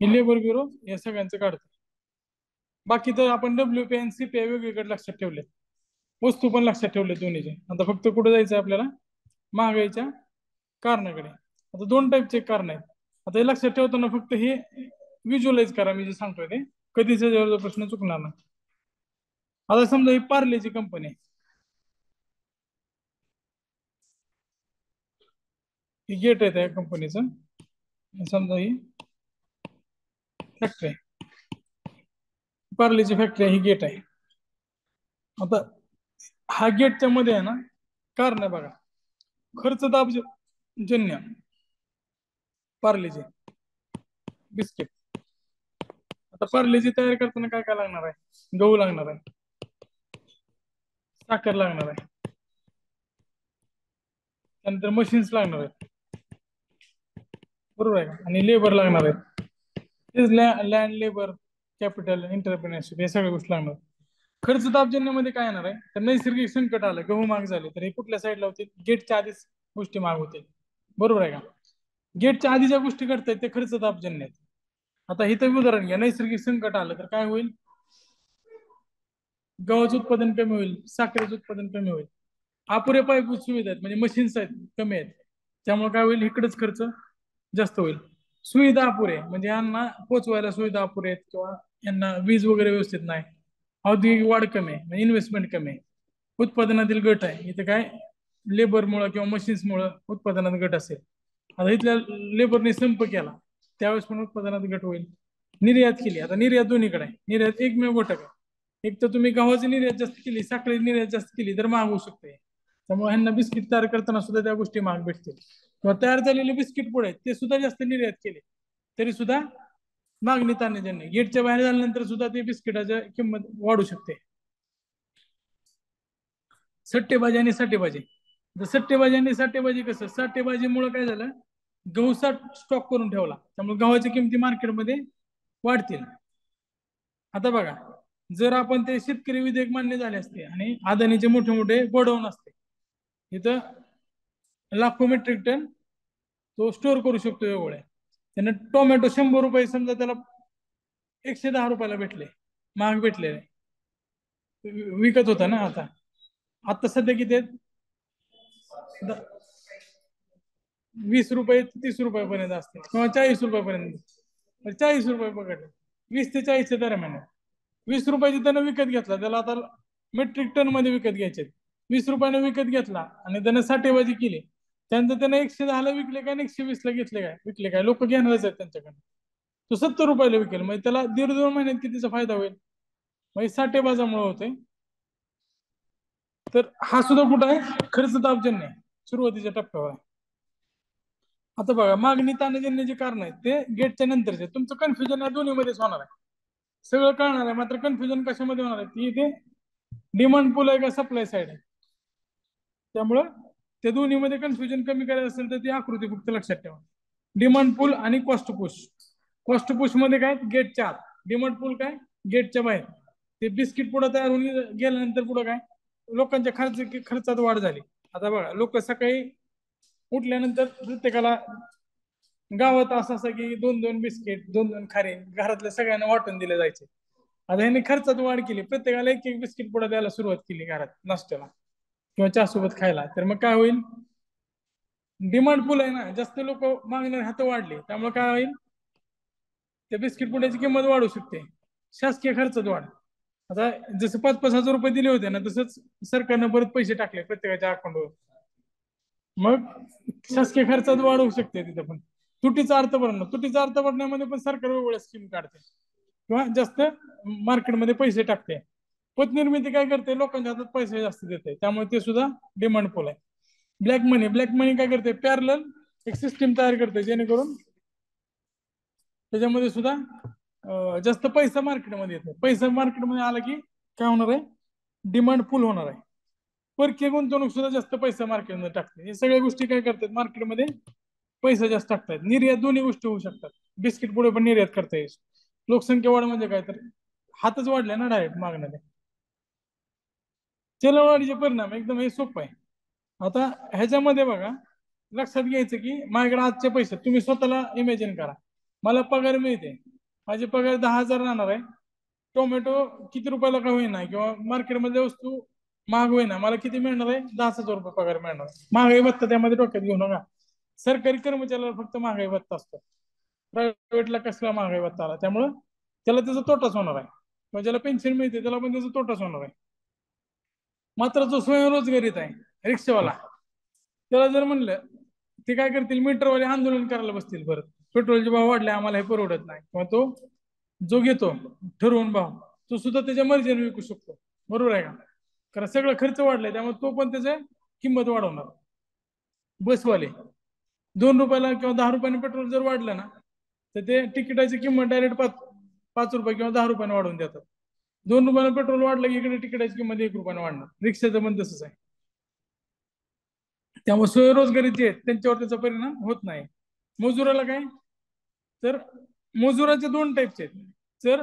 हे लेबर ब्युरो या सगळ्यांचं काढतो. बाकी तर आपण WPI आणि CPI वेगवेगळे लक्षात ठेवले, वस्तू पण लक्षात ठेवले दोन्हीचे. आता फक्त कुठे जायचं आपल्याला? महागाईच्या कारणाकडे. आता दोन टाईपचे कारण आहेत. आता हे लक्षात ठेवताना फक्त हे व्हिज्युअलाइज करा, मी जे सांगतोय ते कधीच याच्यावर प्रश्न चुकणार नाही. आता समजा ही पार्लेची कंपनी आहे, ही गेट आहे त्या कंपनीचं. समजा ही फॅक्टरी आहे, पार्लेची फॅक्टरी आहे, ही गेट आहे. आता हा गेटच्या मध्ये आहे ना, कारण आहे बघा, खर्च दाब जन्य पार्लेचे बिस्किट. आता पार्लेजी तयार करताना काय काय लागणार आहे? गहू लागणार आहे, साखर लागणार आहे, त्यानंतर मशीन्स लागणार आहेत, बरोबर आहे का? आणि लेबर लागणार आहेत. तेच लँड, लेबर, कॅपिटल, एंटरप्रिनरशिप, हे सगळ्या गोष्टी लागणार. खर्च दाबजन्यामध्ये काय येणार आहे? तर नैसर्गिक संकट आलं, गहू महाग झाले, तर हे कुठल्या साईडला होतील? गेटच्या आधीच गोष्टी महाग होतील, बरोबर आहे का? गेटच्या आधी ज्या गोष्टी घडतात ते खर्च दाबजन्य आहेत. आता इथं उदाहरण घ्या, नैसर्गिक संकट आलं तर काय होईल? गव्हाचं उत्पादन कमी होईल, साखरेचं उत्पादन कमी होईल. अपुऱ्या पायाभूत सुविधा आहेत, म्हणजे मशीन्स आहेत कमी आहेत, त्यामुळे काय होईल? इकडेच खर्च जास्त होईल. सुविधा अपुरे, म्हणजे यांना पोचवायला सुविधा अपुरे आहेत, किंवा यांना वीज वगैरे व्यवस्थित नाही. औद्योगिक वाढ कमी आहे, म्हणजे इन्व्हेस्टमेंट कमी आहे. उत्पादनातील घट आहे, इथे काय लेबरमुळे किंवा मशीन्समुळे उत्पादनात घट असेल. आता इथल्या लेबरने संप केला, त्यावेळेस पण उत्पादनात घट होईल. निर्यात केली, आता निर्यात दोन्हीकडे आहे. निर्यात एकमेव घटक आहे. एक तर तुम्ही गव्हाची निर्यात जास्त केली, साखरेची निर्यात जास्त केली तर महाग होऊ शकते. त्यामुळे ह्यांना बिस्किट तयार करताना सुद्धा त्या गोष्टी महाग भेटतील. किंवा तयार झालेले बिस्किट पुढे ते सुद्धा जास्त निर्यात केले तरी सुद्धा मागणी ताणण्याजन्य, गेटच्या बाहेर झाल्यानंतर सुद्धा ते बिस्किटाची किंमत वाढू शकते. सट्टेबाजी आणि साठेबाजी. सट्टेबाजी आणि साठेबाजी कसं? साठेबाजीमुळे काय झालं? गहू स्टॉक करून ठेवला, त्यामुळे गव्हाच्या किमती मार्केटमध्ये वाढतील. आता बघा, जर आपण ते शेतकरी विधेयक मान्य झाले असते आणि अदानीचे मोठे मोठे गोडाऊन असते, इथं लाखो मेट्रिक टन तो स्टोअर करू शकतो एवढे. त्याने टोमॅटो 100 रुपये समजा त्याला 110 रुपयाला भेटले, महाग भेटले, विकत होता ना. आता आता सध्या किती आहेत? 20 रुपये 30 रुपयापर्यंत असते, किंवा 40 रुपयापर्यंत. 40 रुपये पकडले, 20 ते 40 दरम्यान. 20 रुपयाचे त्यानं विकत घेतला, त्याला आता मेट्रिक टन मध्ये विकत घ्यायचे. 20 रुपयाने विकत घेतला आणि त्याने साठेबाजी केली, त्यांचं त्यांना 110ला विकले काय आणि 120ला घेतले काय विकले काय, लोक घेणारच आहेत त्यांच्याकडे. तो 70 रुपयाला विकेल, म्हणजे त्याला 1.5-2 महिन्यात कितीचा फायदा होईल, म्हणजे साठेबाजामुळे होते. तर हा सुद्धा कुठं आहे, खर्च दाबजन्य आहे, सुरुवातीच्या टप्प्यावर आहे. आता बघा, मागणी ताणजन्य जे कारण आहे ते गेटच्या नंतरचे, तुमचं कन्फ्युजन या दोन्ही मध्येच होणार आहे. सगळं कळणार आहे, मात्र कन्फ्युजन कशामध्ये होणार आहे, ती इथे डिमांड पुल आहे का सप्लाय साईड आहे. त्यामुळं त्या दोन्हीमध्ये कन्फ्युजन कमी करायचं असेल तर ती आकृती फक्त लक्षात ठेवा. डिमांड पूल आणि कॉस्ट पुश. कॉस्ट पुश मध्ये काय, गेटच्या आत. डिमांड पूल काय, गेटच्या बाहेर. ते बिस्किट पुढे तयार होऊन गेल्यानंतर पुढे काय, लोकांच्या खर्चात वाढ झाली. आता बघा, लोक सकाळी उठल्यानंतर प्रत्येकाला गावात असं की 2-2 बिस्किट, 2-2 खारे घरातल्या सगळ्यांना वाटून दिले जायचे. आता ह्यांनी खर्चात वाढ केली, प्रत्येकाला 1-1 बिस्किट पुढे द्यायला सुरुवात केली घरात नाश्त्याला किंवा चहा सोबत खायला. तर मग काय होईल, डिमांड फुल आहे ना, जास्त लोक मागणारे हात वाढले, त्यामुळे काय होईल, त्या बिस्किट पुड्याची किंमत वाढू शकते. शासकीय खर्चात वाढ. आता जसं 5-5 हजार रुपये दिले होते ना, तसंच सरकारनं परत पैसे टाकले प्रत्येकाच्या अकाउंटवर. मग शासकीय खर्चात वाढ होऊ शकते तिथे पण. तुटीचा अर्थ भरणं, तुटीचा अर्थ भरण्यामध्ये पण सरकार वेगवेगळ्या स्कीम काढते किंवा जास्त मार्केटमध्ये पैसे टाकते. पतनिर्मिती काय करते, लोकांच्या हातात पैसे जास्त देते, त्यामुळे ते सुद्धा डिमांड फुल आहे. ब्लॅक मनी, ब्लॅक मनी काय करते, पॅरलल एक सिस्टीम तयार करते, जेणेकरून त्याच्यामध्ये सुद्धा जास्त पैसा मार्केटमध्ये येतो. पैसा मार्केटमध्ये आला की काय होणार आहे, डिमांड फुल होणार आहे. परकीय गुंतवणूक सुद्धा जास्त पैसा मार्केटमध्ये टाकते. हे सगळ्या गोष्टी काय करतात, मार्केटमध्ये पैसा जास्त टाकतात. निर्यात दोन्ही गोष्टी होऊ शकतात. बिस्किट पुढे पण निर्यात करता येईल. लोकसंख्या वाढ म्हणजे काय, तर हातच वाढले ना डायरेक्ट मागण्याने. चलनवाढीचे परिणाम एकदम हे सोपं आहे. आता ह्याच्यामध्ये बघा, लक्षात घ्यायचं की माझ्याकडे आजचे पैसे, तुम्ही स्वतःला इमॅजिन करा, मला पगार मिळते, माझे पगार 10,000 राहणार आहे. टोमॅटो किती रुपयाला का होईना किंवा मार्केटमध्ये वस्तू महाग होईना, मला किती मिळणार आहे, 10,000 रुपये पगार मिळणार. महागाई भत्ता त्यामध्ये डोक्यात घेऊ नका. सरकारी कर्मचाऱ्याला फक्त महागाई भत्ता असतो, प्रायव्हेटला कसला महागाई भत्ता आला, त्यामुळं त्याला त्याचा तोटाच होणार आहे. किंवा ज्याला पेन्शन मिळते त्याला पण त्याचा तोटाच होणार आहे. मात्र जो स्वयंरोजगारीत आहे, रिक्षावाला, त्याला जर म्हणलं, ते काय करतील, मीटरवाले आंदोलन करायला बसतील. परत पेट्रोलचे भाव वाढले, आम्हाला हे परवडत नाही, किंवा तो जो घेतो ठरवून भाव, तो सुद्धा त्याच्या मर्जीने विकू शकतो. बरोबर आहे का, कारण सगळं खर्च वाढलाय, त्यामुळे तो पण त्याची किंमत वाढवणार. बसवाले 2 रुपयाला किंवा 10 रुपयाने पेट्रोल जर वाढलं ना, तर ते तिकिटाची किंमत डायरेक्ट 5 रुपये किंवा 10 रुपयाने वाढवून देतात. 2 रुपयाने पेट्रोल वाढलं की इकडे तिकिटाची किंमत 1 रुपयाने वाढणार. रिक्षाचं पण तसंच आहे. त्यामुळे स्वयंरोजगारी जे आहेत त्यांच्यावर त्याचा परिणाम होत नाही. मजुराला काय, तर मजुराचे 2 टाईपचे आहेत. जर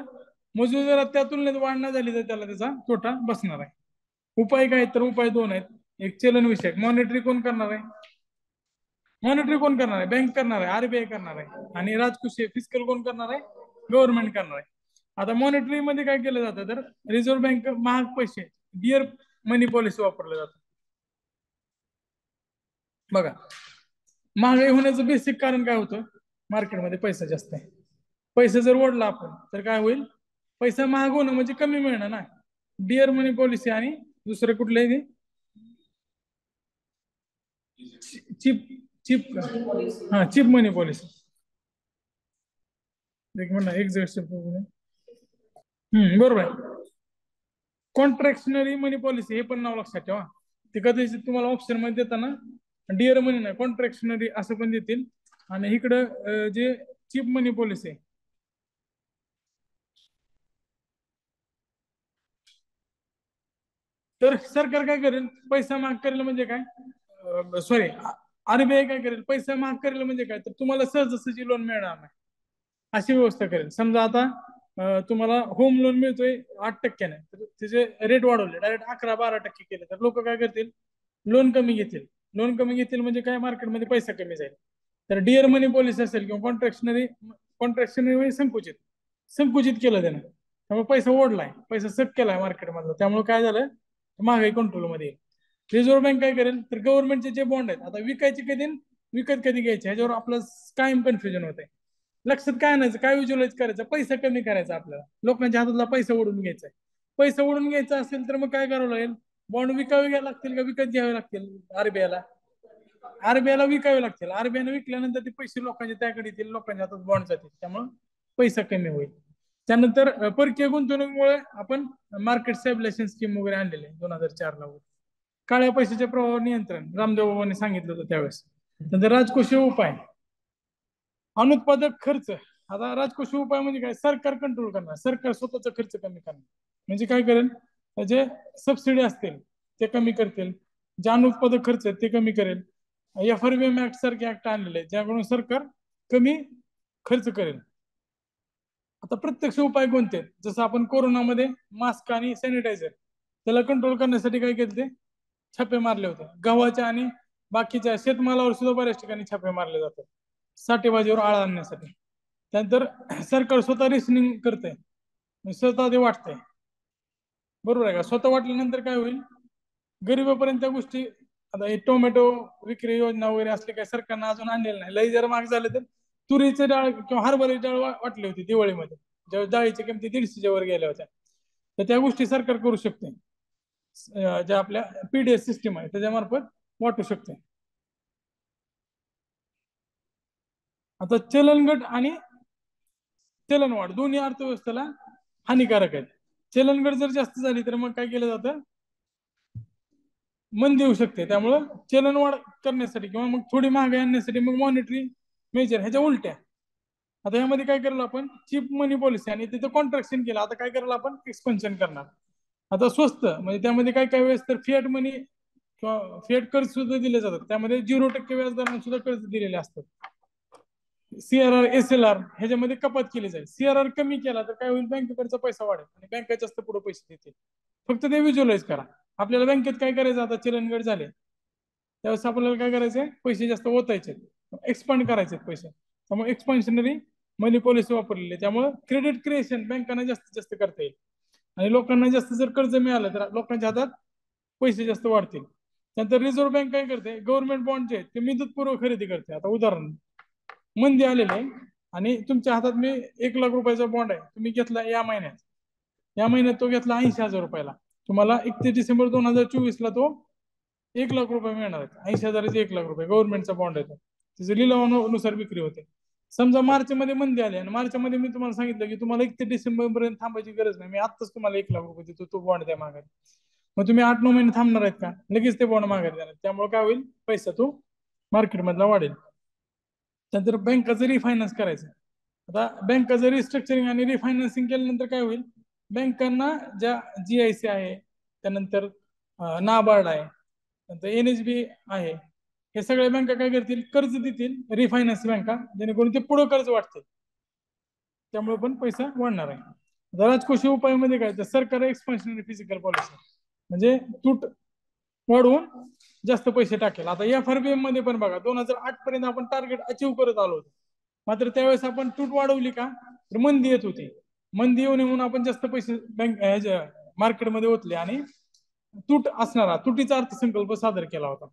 मजूर जर त्या तुलनेत वाढ नाही झाली तर त्याला त्याचा तोटा बसणार आहे. उपाय काय, तर उपाय 2 आहेत. एक चलन विषयक, मॉनिटरी कोण करणार आहे, मॉनिटरी कोण करणार आहे, बँक करणार आहे, आरबीआय करणार आहे. आणि राजकोषीय फिस्कल कोण करणार आहे, गव्हर्नमेंट करणार आहे. आता मॉनिटरी मध्ये काय केलं जातं, तर रिझर्व्ह बँक महाग पैसे, डिअर मनी पॉलिसी वापरलं जातं. बघा, महागाई होण्याचं बेसिक कारण काय होतं, मार्केटमध्ये पैसा जास्त आहे. पैसा जर ओढला आपण तर काय होईल, पैसा महाग होणं म्हणजे कमी मिळणं ना. डिअर मनी पॉलिसी आणि दुसरं कुठलंही चिप चिप हा चिप मनी पॉलिसी. एक मिनिट, एक्झॅक्ट बरोबर आहे. कॉन्ट्रॅक्शनरी मनी पॉलिसी हे पण नाव लक्षात ठेवा. ते कदाचित तुम्हाला ऑप्शन मध्ये देताना डिअर मनी नाही, कॉन्ट्रॅक्शनरी असं पण देतील. आणि इकडं जे चिप मनी पॉलिसी आहे, तर सरकार काय करेल, पैसा महाग करेल म्हणजे काय, सॉरी, आरबीआय काय करेल, पैसा महाग करेल म्हणजे काय, तर तुम्हाला सहजासहजी लोन मिळणार नाही, अशी व्यवस्था करेल. समजा आता तुम्हाला होम लोन मिळतोय 8%, तर त्याचे रेट वाढवले, डायरेक्ट 11-12% केले, तर लोक काय करतील, लोन कमी घेतील. लोन कमी घेतील म्हणजे काय, मार्केटमध्ये पैसा कमी जाईल. तर डिअर मनी पॉलिसी असेल किंवा कॉन्ट्रॅक्शनरी, कॉन्ट्रॅक्शनरी संकुचित संकुचित केलं त्यानं, त्यामुळे पैसा ओढलाय, पैसा सक केलाय मार्केटमधला, त्यामुळे काय झालं, महागाई कंट्रोलमध्ये येईल. रिझर्व्ह बँक काय करेल, तर गव्हर्नमेंटचे जे बॉन्ड आहेत, आता विकायचे कधी विकत कधी घ्यायचे, ह्याच्यावर आपलं कायम कन्फ्युजन होत आहे. लक्षात काय आणायचं, काय विज्युअलाइज करायचं, पैसा कमी करायचा आपल्याला, लोकांच्या हातातला पैसा ओढून घ्यायचा आहे. पैसा ओढून घ्यायचा असेल तर मग काय करावं लागेल, बॉन्ड विकावे घ्यावे लागतील का विकत घ्यावे लागतील आरबीआयला, आरबीआयला विकावे लागतील. आरबीआयने विकल्यानंतर ते पैसे लोकांच्या त्याकडे येतील, लोकांच्या हातात बॉन्ड जातील, त्यामुळे पैसा कमी होईल. त्यानंतर परकीय गुंतवणुकीमुळे आपण मार्केट स्टॅबिलायझेशन स्कीम वगैरे आणलेले 2004 ला. काळ्या पैशाच्या प्रवाहावर नियंत्रण रामदेव बाबांनी सांगितलं होतं त्यावेळेस. नंतर राजकोषीय उपाय, अनुत्पादक खर्च. आता राजकोषीय उपाय म्हणजे काय? सरकार कंट्रोल करणार, सरकार स्वतःचा खर्च कमी करणार. म्हणजे काय करेल? जे सबसिडी असतील ते कमी करतील, जे अनुत्पादक खर्च आहेत ते कमी करेल. FRBM ऍक्ट सारखे ऍक्ट आणलेले ज्याकडून सरकार कमी खर्च करेल. आता प्रत्यक्ष उपाय कोणते? जसं आपण कोरोनामध्ये मास्क आणि सॅनिटायझर त्याला कंट्रोल करण्यासाठी काय केलं? ते छापे मारले होते. गव्हाच्या आणि बाकीच्या शेतमालावर सुद्धा बऱ्याच ठिकाणी छापे मारले जातात साठेबाजीवर आळा आणण्यासाठी. त्यानंतर सरकार स्वतः रिसनिंग करते, स्वतः ते वाटतंय. बरोबर आहे का? स्वतः वाटल्यानंतर काय होईल? गरीबापर्यंत त्या गोष्टी. आता हे टोमॅटो विक्री योजना वगैरे असले काय सरकारनं अजून आणलेलं नाही. लई जर महाग झालं तर तुरीचे डाळ किंवा हरभऱ्याची डाळ वाटली होती दिवाळीमध्ये, ज्यावेळेस डाळीच्या किमती 150च्या वर गेल्या होत्या. तर त्या गोष्टी सरकार करू शकते. ज्या आपल्या PDS सिस्टीम आहे त्याच्यामार्फत वाटू शकते. आता चलनघट आणि चलनवाढ दोन्ही अर्थव्यवस्थेला हानिकारक आहेत. चलनघट जर जास्त झाली तर मग काय केलं जातं? मंदी येऊ शकते. त्यामुळं चलनवाढ करण्यासाठी किंवा मग थोडी महागाई आणण्यासाठी मग मॉनिटरी मेजर ह्याच्या उलट्या. आता यामध्ये काय करेल आपण? चीप मनी पॉलिसी आणि तिथं कॉन्ट्रॅक्शन केलं. आता काय करेल आपण? एक्सपेन्शन करणार. आता स्वस्त म्हणजे त्यामध्ये काय काय वेळेस तर फिएट मनी किंवा फिएट कर्ज सुद्धा दिले जातात. त्यामध्ये 0% व्याजदराने सुद्धा कर्ज दिलेले असतात. CRR SLR ह्याच्यामध्ये कपात केली जाईल. CRR कमी केला तर काय होईल? बँकेकडचा पैसा वाढेल आणि बँका जास्त पुढे पैसे देतील. फक्त ते व्हिज्युअलाइज करा. आपल्याला बँकेत काय करायचं? आता चलनगट झाले त्यावेळेस आपल्याला काय करायचंय? पैसे जास्त ओतायचे, एक्सपांड करायचे पैसे. त्यामुळे एक्सपान्शनरी मनी पॉलिसी वापरलेली, त्यामुळे क्रेडिट क्रिएशन बँकांना जास्तीत जास्त करता येईल आणि लोकांना जास्त जर कर्ज मिळालं तर लोकांच्या हातात पैसे जास्त वाढतील. त्यानंतर रिझर्व्ह बँक काय करते? गव्हर्नमेंट बॉन्ड जे आहेत ते मुदतपूर्व खरेदी करते. आता उदाहरण, मंदी आलेली आहे आणि तुमच्या हातात मी 1 लाख रुपयाचा बॉन्ड आहे, तुम्ही घेतला या महिन्यात तो घेतला 80,000 रुपयाला. तुम्हाला 31 डिसेंबर 2024 ला तो 1 लाख रुपये मिळणार आहेत. 80,000चे 1 लाख रुपये गव्हर्नमेंटचा बॉन्ड आहे तो. त्याचे लिलावानुसार विक्री होते. समजा मार्च मध्ये मंदी आली आणि मार्च मध्ये मी तुम्हाला सांगितलं की तुम्हाला 31 डिसेंबर पर्यंत थांबायची गरज नाही, मी आत्ताच तुम्हाला 1 लाख रुपये देतो, तो बॉन्ड द्या माघारी. मग तुम्ही 8-9 महिने थांबणार आहेत का? लगेच ते बॉन्ड माघारी देणार. त्यामुळे काय होईल? पैसा तो मार्केटमधला वाढेल. त्यानंतर बँकाचं रिफायनान्स करायचं. आता बँकाचं रिस्ट्रक्चरिंग आणि रिफायनान्सिंग केल्यानंतर काय होईल? बँकांना ज्या GIC आहे, त्यानंतर नाबार्ड आहे, नंतर NHB आहे, हे सगळ्या बँका काय करतील? कर्ज देतील, रिफायनान्स बँका, जेणेकरून ते पुढे कर्ज वाटतील. त्यामुळे पण पैसा वाढणार आहे. राजकोषीय उपायामध्ये काय? तर सरकार एक्सपान्शनरी फिजिकल पॉलिसी म्हणजे तूट वाढवून जास्त पैसे टाकेल. आता FRBM मध्ये पण बघा 2008 पर्यंत आपण टार्गेट अचीव्ह करत आलो होतो. मात्र त्यावेळेस आपण तूट वाढवली का? तर मंदी येत होती. मंदी येऊ नये म्हणून आपण जास्त पैसे बँक मार्केटमध्ये ओतले आणि तुटीचा अर्थसंकल्प सादर केला होता.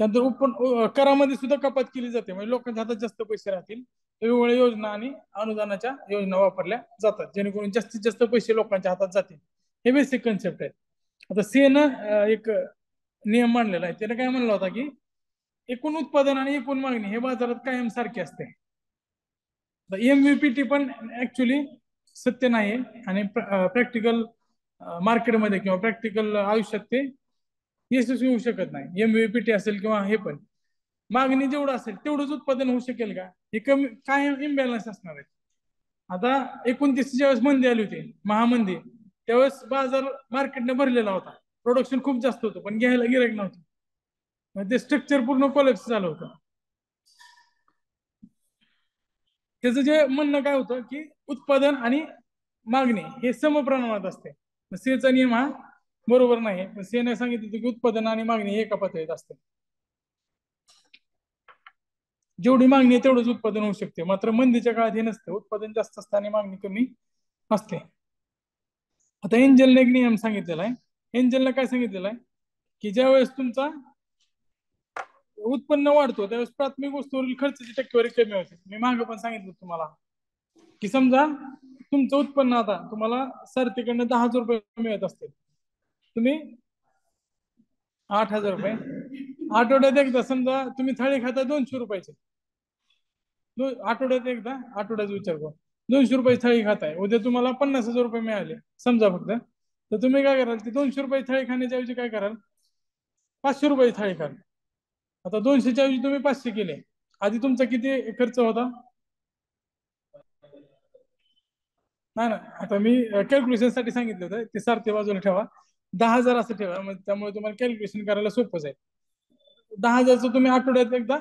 त्यानंतर करामध्ये सुद्धा कपात केली जाते, म्हणजे लोकांच्या हातात जास्त पैसे राहतील. वेगवेगळ्या योजना आणि अनुदानाच्या योजना वापरल्या जातात, जेणेकरून जास्तीत जास्त पैसे लोकांच्या हातात जातील. हे बेसिक कन्सेप्ट आहे. आता CN एक नियम मांडलेला आहे. त्याने काय म्हणलं होता की एकूण उत्पादन आणि एकूण मागणी हे बाजारात कायम सारखे असते. MVPT पण ऍक्च्युली सत्य नाही आणि प्रॅक्टिकल मार्केटमध्ये किंवा प्रॅक्टिकल आयुष्यात ते यशस्वी होऊ शकत नाही. MVPT असेल किंवा हे पण मागणी जेवढं असेल तेवढंच उत्पादन होऊ शकेल का? हे कमी कायम इम्बॅलन्स असणार आहे. आता 29 ज्यावेळेस मंदी आली होती, महामंदी, त्यावेळेस बाजार मार्केटने भरलेला होता, प्रोडक्शन खूप जास्त होतं पण घ्यायला गिराईक नव्हतं. ते स्ट्रक्चर पूर्ण कोलॅप्स झालं होतं. त्याचं जे म्हणणं काय होतं की उत्पादन आणि मागणी हे समप्रमाणात असते. सेचा नियम हा बरोबर नाही. सेने सांगितलं की उत्पादन आणि मागणी एका पातळीत असते. जेवढी मागणी आहे तेवढंच उत्पादन होऊ शकते. मात्र मंदीच्या काळात हे नसतं, उत्पादन जास्त असतं आणि मागणी कमी असते. आता एंजलने एक नियम सांगितलेला आहे. एंजलने काय सांगितलेलं आहे की ज्यावेळेस तुमचा उत्पन्न वाढतो त्यावेळेस प्राथमिक वस्तूवरील खर्चाची टक्केवारी कमी होते. मी मागे पण सांगितलं तुम्हाला की समजा तुमचं उत्पन्न आता तुम्हाला सारथीकडनं 10,000 रुपये मिळत असते, तुम्ही 8,000 रुपये आठवड्यात एकदा. समजा तुम्ही थाळी खाता 200 रुपयाची, आठवड्यात एकदा, आठवड्याचा विचार करू, 200 रुपये थाळी खाताय, उद्या तुम्हाला 50,000 रुपये मिळाले समजा फक्त, तर तुम्ही काय कराल, ते 200 रुपये थाळी खाण्याच्या ऐवजी काय कराल, 500 रुपये थाळी खाल. आता 200च्या ऐवजी तुम्ही 500 केले. आधी तुमचा किती खर्च होता? नाही ना, आता मी कॅल्क्युलेशन साठी सांगितलं होतं, ते सारखे बाजूला ठेवा. 10,000 असं ठेवा, मग त्यामुळे तुम्हाला कॅल्क्युलेशन करायला सोपं जाईल. 10,000चं तुम्ही आठवड्यात एकदा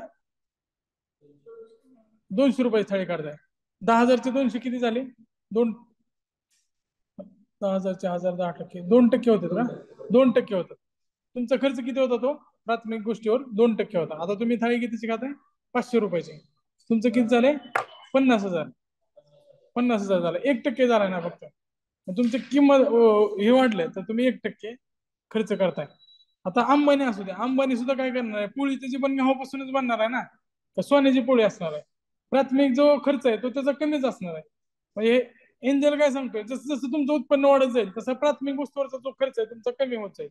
200 रुपये थाळी काढताय. 10,000चे 200 किती झाले? दोन. 10,000चे 1000, 10% 2% होतात का? 2% होतात. तुमचा खर्च किती होता तो प्राथमिक गोष्टीवर? 2% होता. आता तुम्ही थाळी कितीची खाताय? 500 रुपयाची. तुमचं किती झाले? 50,000. 50,000 झालं, 1% झाला ना फक्त. तुमची किंमत हे वाढले तर तुम्ही 1% खर्च करताय. आता अंबानी असू द्या, अंबानी सुद्धा काय करणार आहे, पोळी त्याची पण गव्हापासूनच बनणार आहे ना, तर सोन्याची पोळी असणार आहे. प्राथमिक जो खर्च आहे तो त्याचा कमीच असणार आहे. म्हणजे एंजल काय सांगतोय, जसं जसं तुमचं उत्पन्न वाढत जाईल तसं प्राथमिक वस्तूवरचा जो खर्च आहे तुमचा कमी होत जाईल.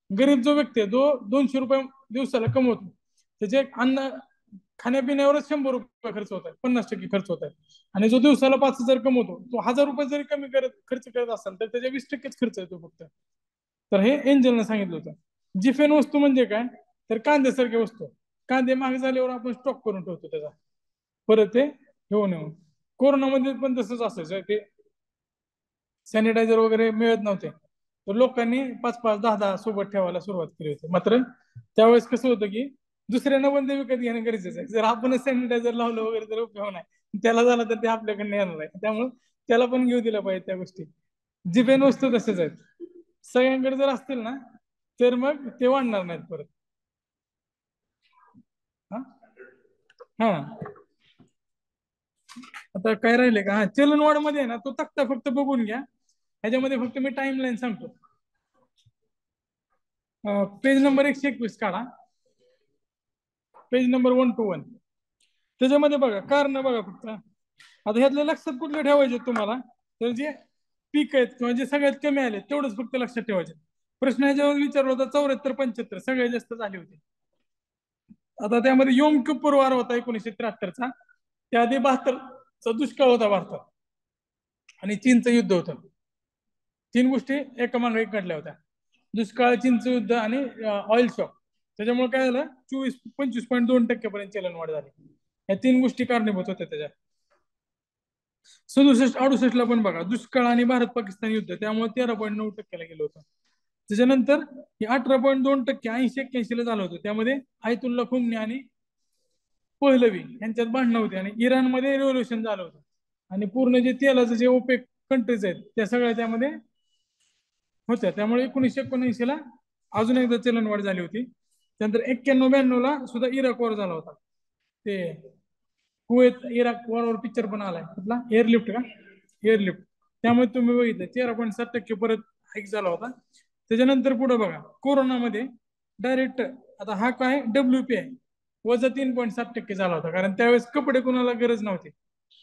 गरीब जो व्यक्ती आहे जो 200 रुपये दिवसाला कमवतो, त्याचे अन्न खाण्यापिण्यावरच 100 रुपये खर्च होत आहे, 50% खर्च होत आहे. आणि जो दिवसाला 5,000 कमवतो, तो 1,000 रुपये जरी कमी खर्च करत असेल तर त्याच्या 20%च खर्च येतो फक्त. तर हे एंजलनं सांगितलं होतं. जिफेन वस्तू म्हणजे काय, तर कांद्यासारख्या वस्तू. कांदे महाग झाल्यावर आपण स्टॉक करून ठेवतो त्याचा, परत ते घेऊन येऊन. कोरोनामध्ये पण तसंच असायचं, ते सॅनिटायझर वगैरे मिळत नव्हते, तर लोकांनी 5-5, 10-10 सोबत ठेवायला सुरुवात केली होती. मात्र त्यावेळेस कसं होतं की दुसऱ्यांना पण ते विकत घेणं गरजेचं आहे. जर आपणच सॅनिटायझर लावलं वगैरे तर उपयोग नाही, त्याला झालं तर ते आपल्याकडनं येणार आहे. त्यामुळे त्याला पण घेऊ दिलं पाहिजे त्या गोष्टी. जिफेन वस्तू तसेच आहेत, सगळ्यांकडे जर असतील ना तर मग ते वाढणार नाहीत परत. हा. हा. आता काय राहिले का, हा चलनवाढ मध्ये आहे ना, तो तक्ता फक्त बघून घ्या. ह्याच्यामध्ये फक्त मी टाइमलाईन सांगतो. पेज नंबर 121 काढा, पेज नंबर 121. त्याच्यामध्ये बघा कारण बघा फक्त. आता ह्यातल्या लक्षात कुठले ठेवायचे तुम्हाला, तर जे पीक आहेत किंवा जे सगळ्यात कमी आले तेवढंच फक्त लक्षात ठेवायचे. प्रश्न ह्याच्यावर विचारला होता 74-75 सगळ्यात जास्त झाले होते. आता त्यामध्ये योम किप्पूर वार होता 1973चा, त्याआधी 72चा दुष्काळ होता भारतात, आणि चीनचं युद्ध होतं. 3 गोष्टी एका मागे एक घडल्या होत्या, दुष्काळ, चीनचं युद्ध आणि ऑइल शॉक. त्याच्यामुळे काय झालं, 25.2% पर्यंत चलनवाढ झाली. या 3 गोष्टी कारणीभूत होत्या त्याच्या. 67-68 ला पण बघा, दुष्काळ आणि भारत पाकिस्तान युद्ध, त्यामुळे 13.9%ला गेलं होतं. त्याच्यानंतर हे 18.2%, 80-81 ला झालं होतं. त्यामध्ये आयतुल्ला खुमनी आणि पहलवी यांच्यात भांडणं होती, आणि इराणमध्ये रिव्होल्युशन झालं होतं. आणि पूर्ण जे तेलाचं जे ओपेक कंट्रीज आहेत त्या सगळ्या त्यामध्ये होत्या. त्यामुळे 1979 ला अजून एकदा चलनवाढ झाली होती. त्यानंतर 91-92 ला सुद्धा इराक वॉर झाला होता. ते कुवेत इराक वॉरवर पिक्चर पण आलाय कुठला, एअरलिफ्ट का, एअरलिफ्ट. त्यामुळे तुम्ही बघितलं 13.7% परत हाईक झाला होता. त्याच्यानंतर पुढे बघा, कोरोनामध्ये डायरेक्ट, आता हा काय WPI वजा 3.7% झाला होता, कारण त्यावेळेस कपडे कोणाला गरज नव्हती.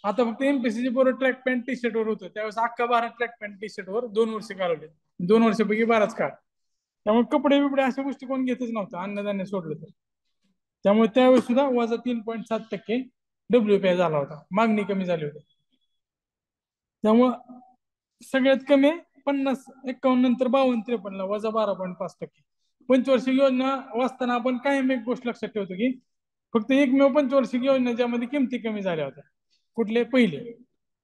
आता फक्त एमपीसीची पोरं ट्रॅक पॅन्ट टी शर्ट वर होतं, त्यावेळेस अख्खा Bharat track pant T shirt वर 2 वर्ष घालवले. 2 वर्षापैकी 12च काळ. त्यामुळे कपडे बिपडे अशा गोष्टी कोण घेतच नव्हतं, अन्नधान्य सोडलं तर. त्यामुळे त्यावेळेस सुद्धा वजा 3.7% WPI झाला होता, मागणी कमी झाली होती. त्यामुळं सगळ्यात कमी 50-51 नंतर 52-53 ला वजा 12.5%. पंचवार्षिक योजना वाचताना आपण कायम एक गोष्ट लक्षात ठेवतो की फक्त एकमेव पंचवार्षिक योजना ज्यामध्ये किमती कमी झाल्या होत्या. कुठले? पहिले.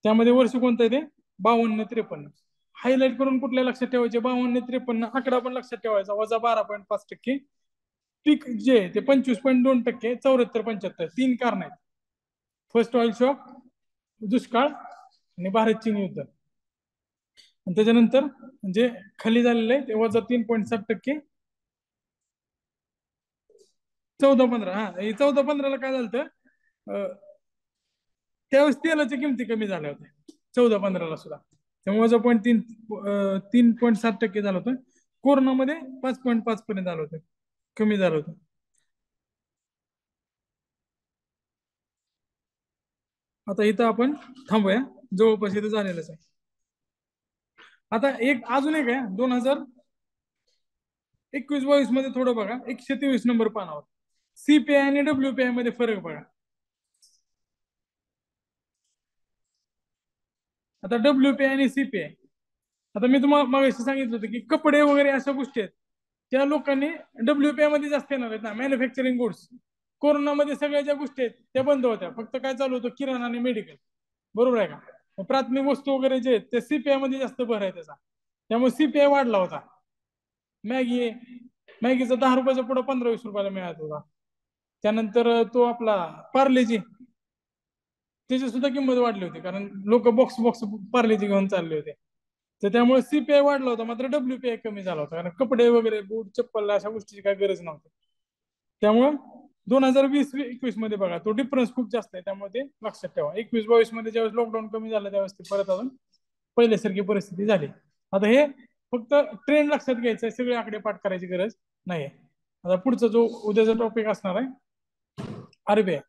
त्यामध्ये वर्ष कोणतं आहे ते? 52-53. हायलाइट करून कुठल्या लक्षात ठेवायचे? 52-53 आकडा पण लक्षात ठेवायचा, वजा 12.5%. पीक जे ते 25.2%, 74-75, 3 कारण आहेत. फर्स्ट ऑइल शॉक, दुष्काळ, आणि भारत चीन युद्ध. आणि त्याच्यानंतर जे खाली झालेलं आहे ते वजा 3.7%, 14-15. हा, 14-15ला काय झालं, त्यावेळेस तेलाच्या किमती कमी झाल्या होत्या 14-15ला सुद्धा. त्यामुळे वजा 3.7% झालं होतं. कोरोनामध्ये 5.5 पर्यंत झालं होतं, कमी झालं होतं. आता इथं आपण थांबूया, जवळपास इथं झालेलंच आहे. आता एक अजून एक आहे, 21-22 मध्ये थोडं बघा, 123 नंबर पानावर सीपीआय आणि डब्ल्यूपीआय मध्ये फरक बघा. आता डब्ल्यूपीआय आणि सीपीआय, आता मी तुम्हाला मागाशी सांगितलं होतं की कपडे वगैरे अशा गोष्टी आहेत त्या लोकांनी डब्ल्यूपीआय मध्ये जास्त येणार आहेत ना, मॅन्युफॅक्चरिंग गुड्स. कोरोनामध्ये सगळ्या ज्या गोष्टी आहेत त्या बंद होत्या, फक्त काय चालू होतं, किराणा आणि मेडिकल. बरोबर आहे का? प्राथमिक वस्तू वगैरे जे आहेत ते सीपीआय मध्ये जास्त भर आहे त्याचा, त्यामुळे सीपीआय वाढला होता. मॅगी, मॅगीचा 10 रुपयाचा पुढं 15-20 रुपयाला मिळत होता. त्यानंतर तो आपला पार्लेजी, त्याची सुद्धा किंमत वाढली होती, कारण लोक बॉक्स बॉक्स पार्लेजी घेऊन चालले होते. तर त्यामुळे सीपीआय वाढला होता, मात्र डब्ल्यूपीआय कमी झाला होता, कारण कपडे वगैरे बूट चप्पल अशा गोष्टीची काही गरज नव्हती. त्यामुळं 2020-21 मध्ये बघा तो डिफरन्स खूप जास्त आहे, त्यामुळे ते लक्षात ठेवा. 21-22 मध्ये ज्यावेळेस लॉकडाऊन कमी झालं त्यावेळेस ते परत अजून पहिल्यासारखी परिस्थिती झाली. आता हे फक्त ट्रेंड लक्षात घ्यायचं आहे, सगळे आकडे पाठ करायची गरज नाही. आता पुढचा जो उद्याचा टॉपिक असणार आहे आरबीआय.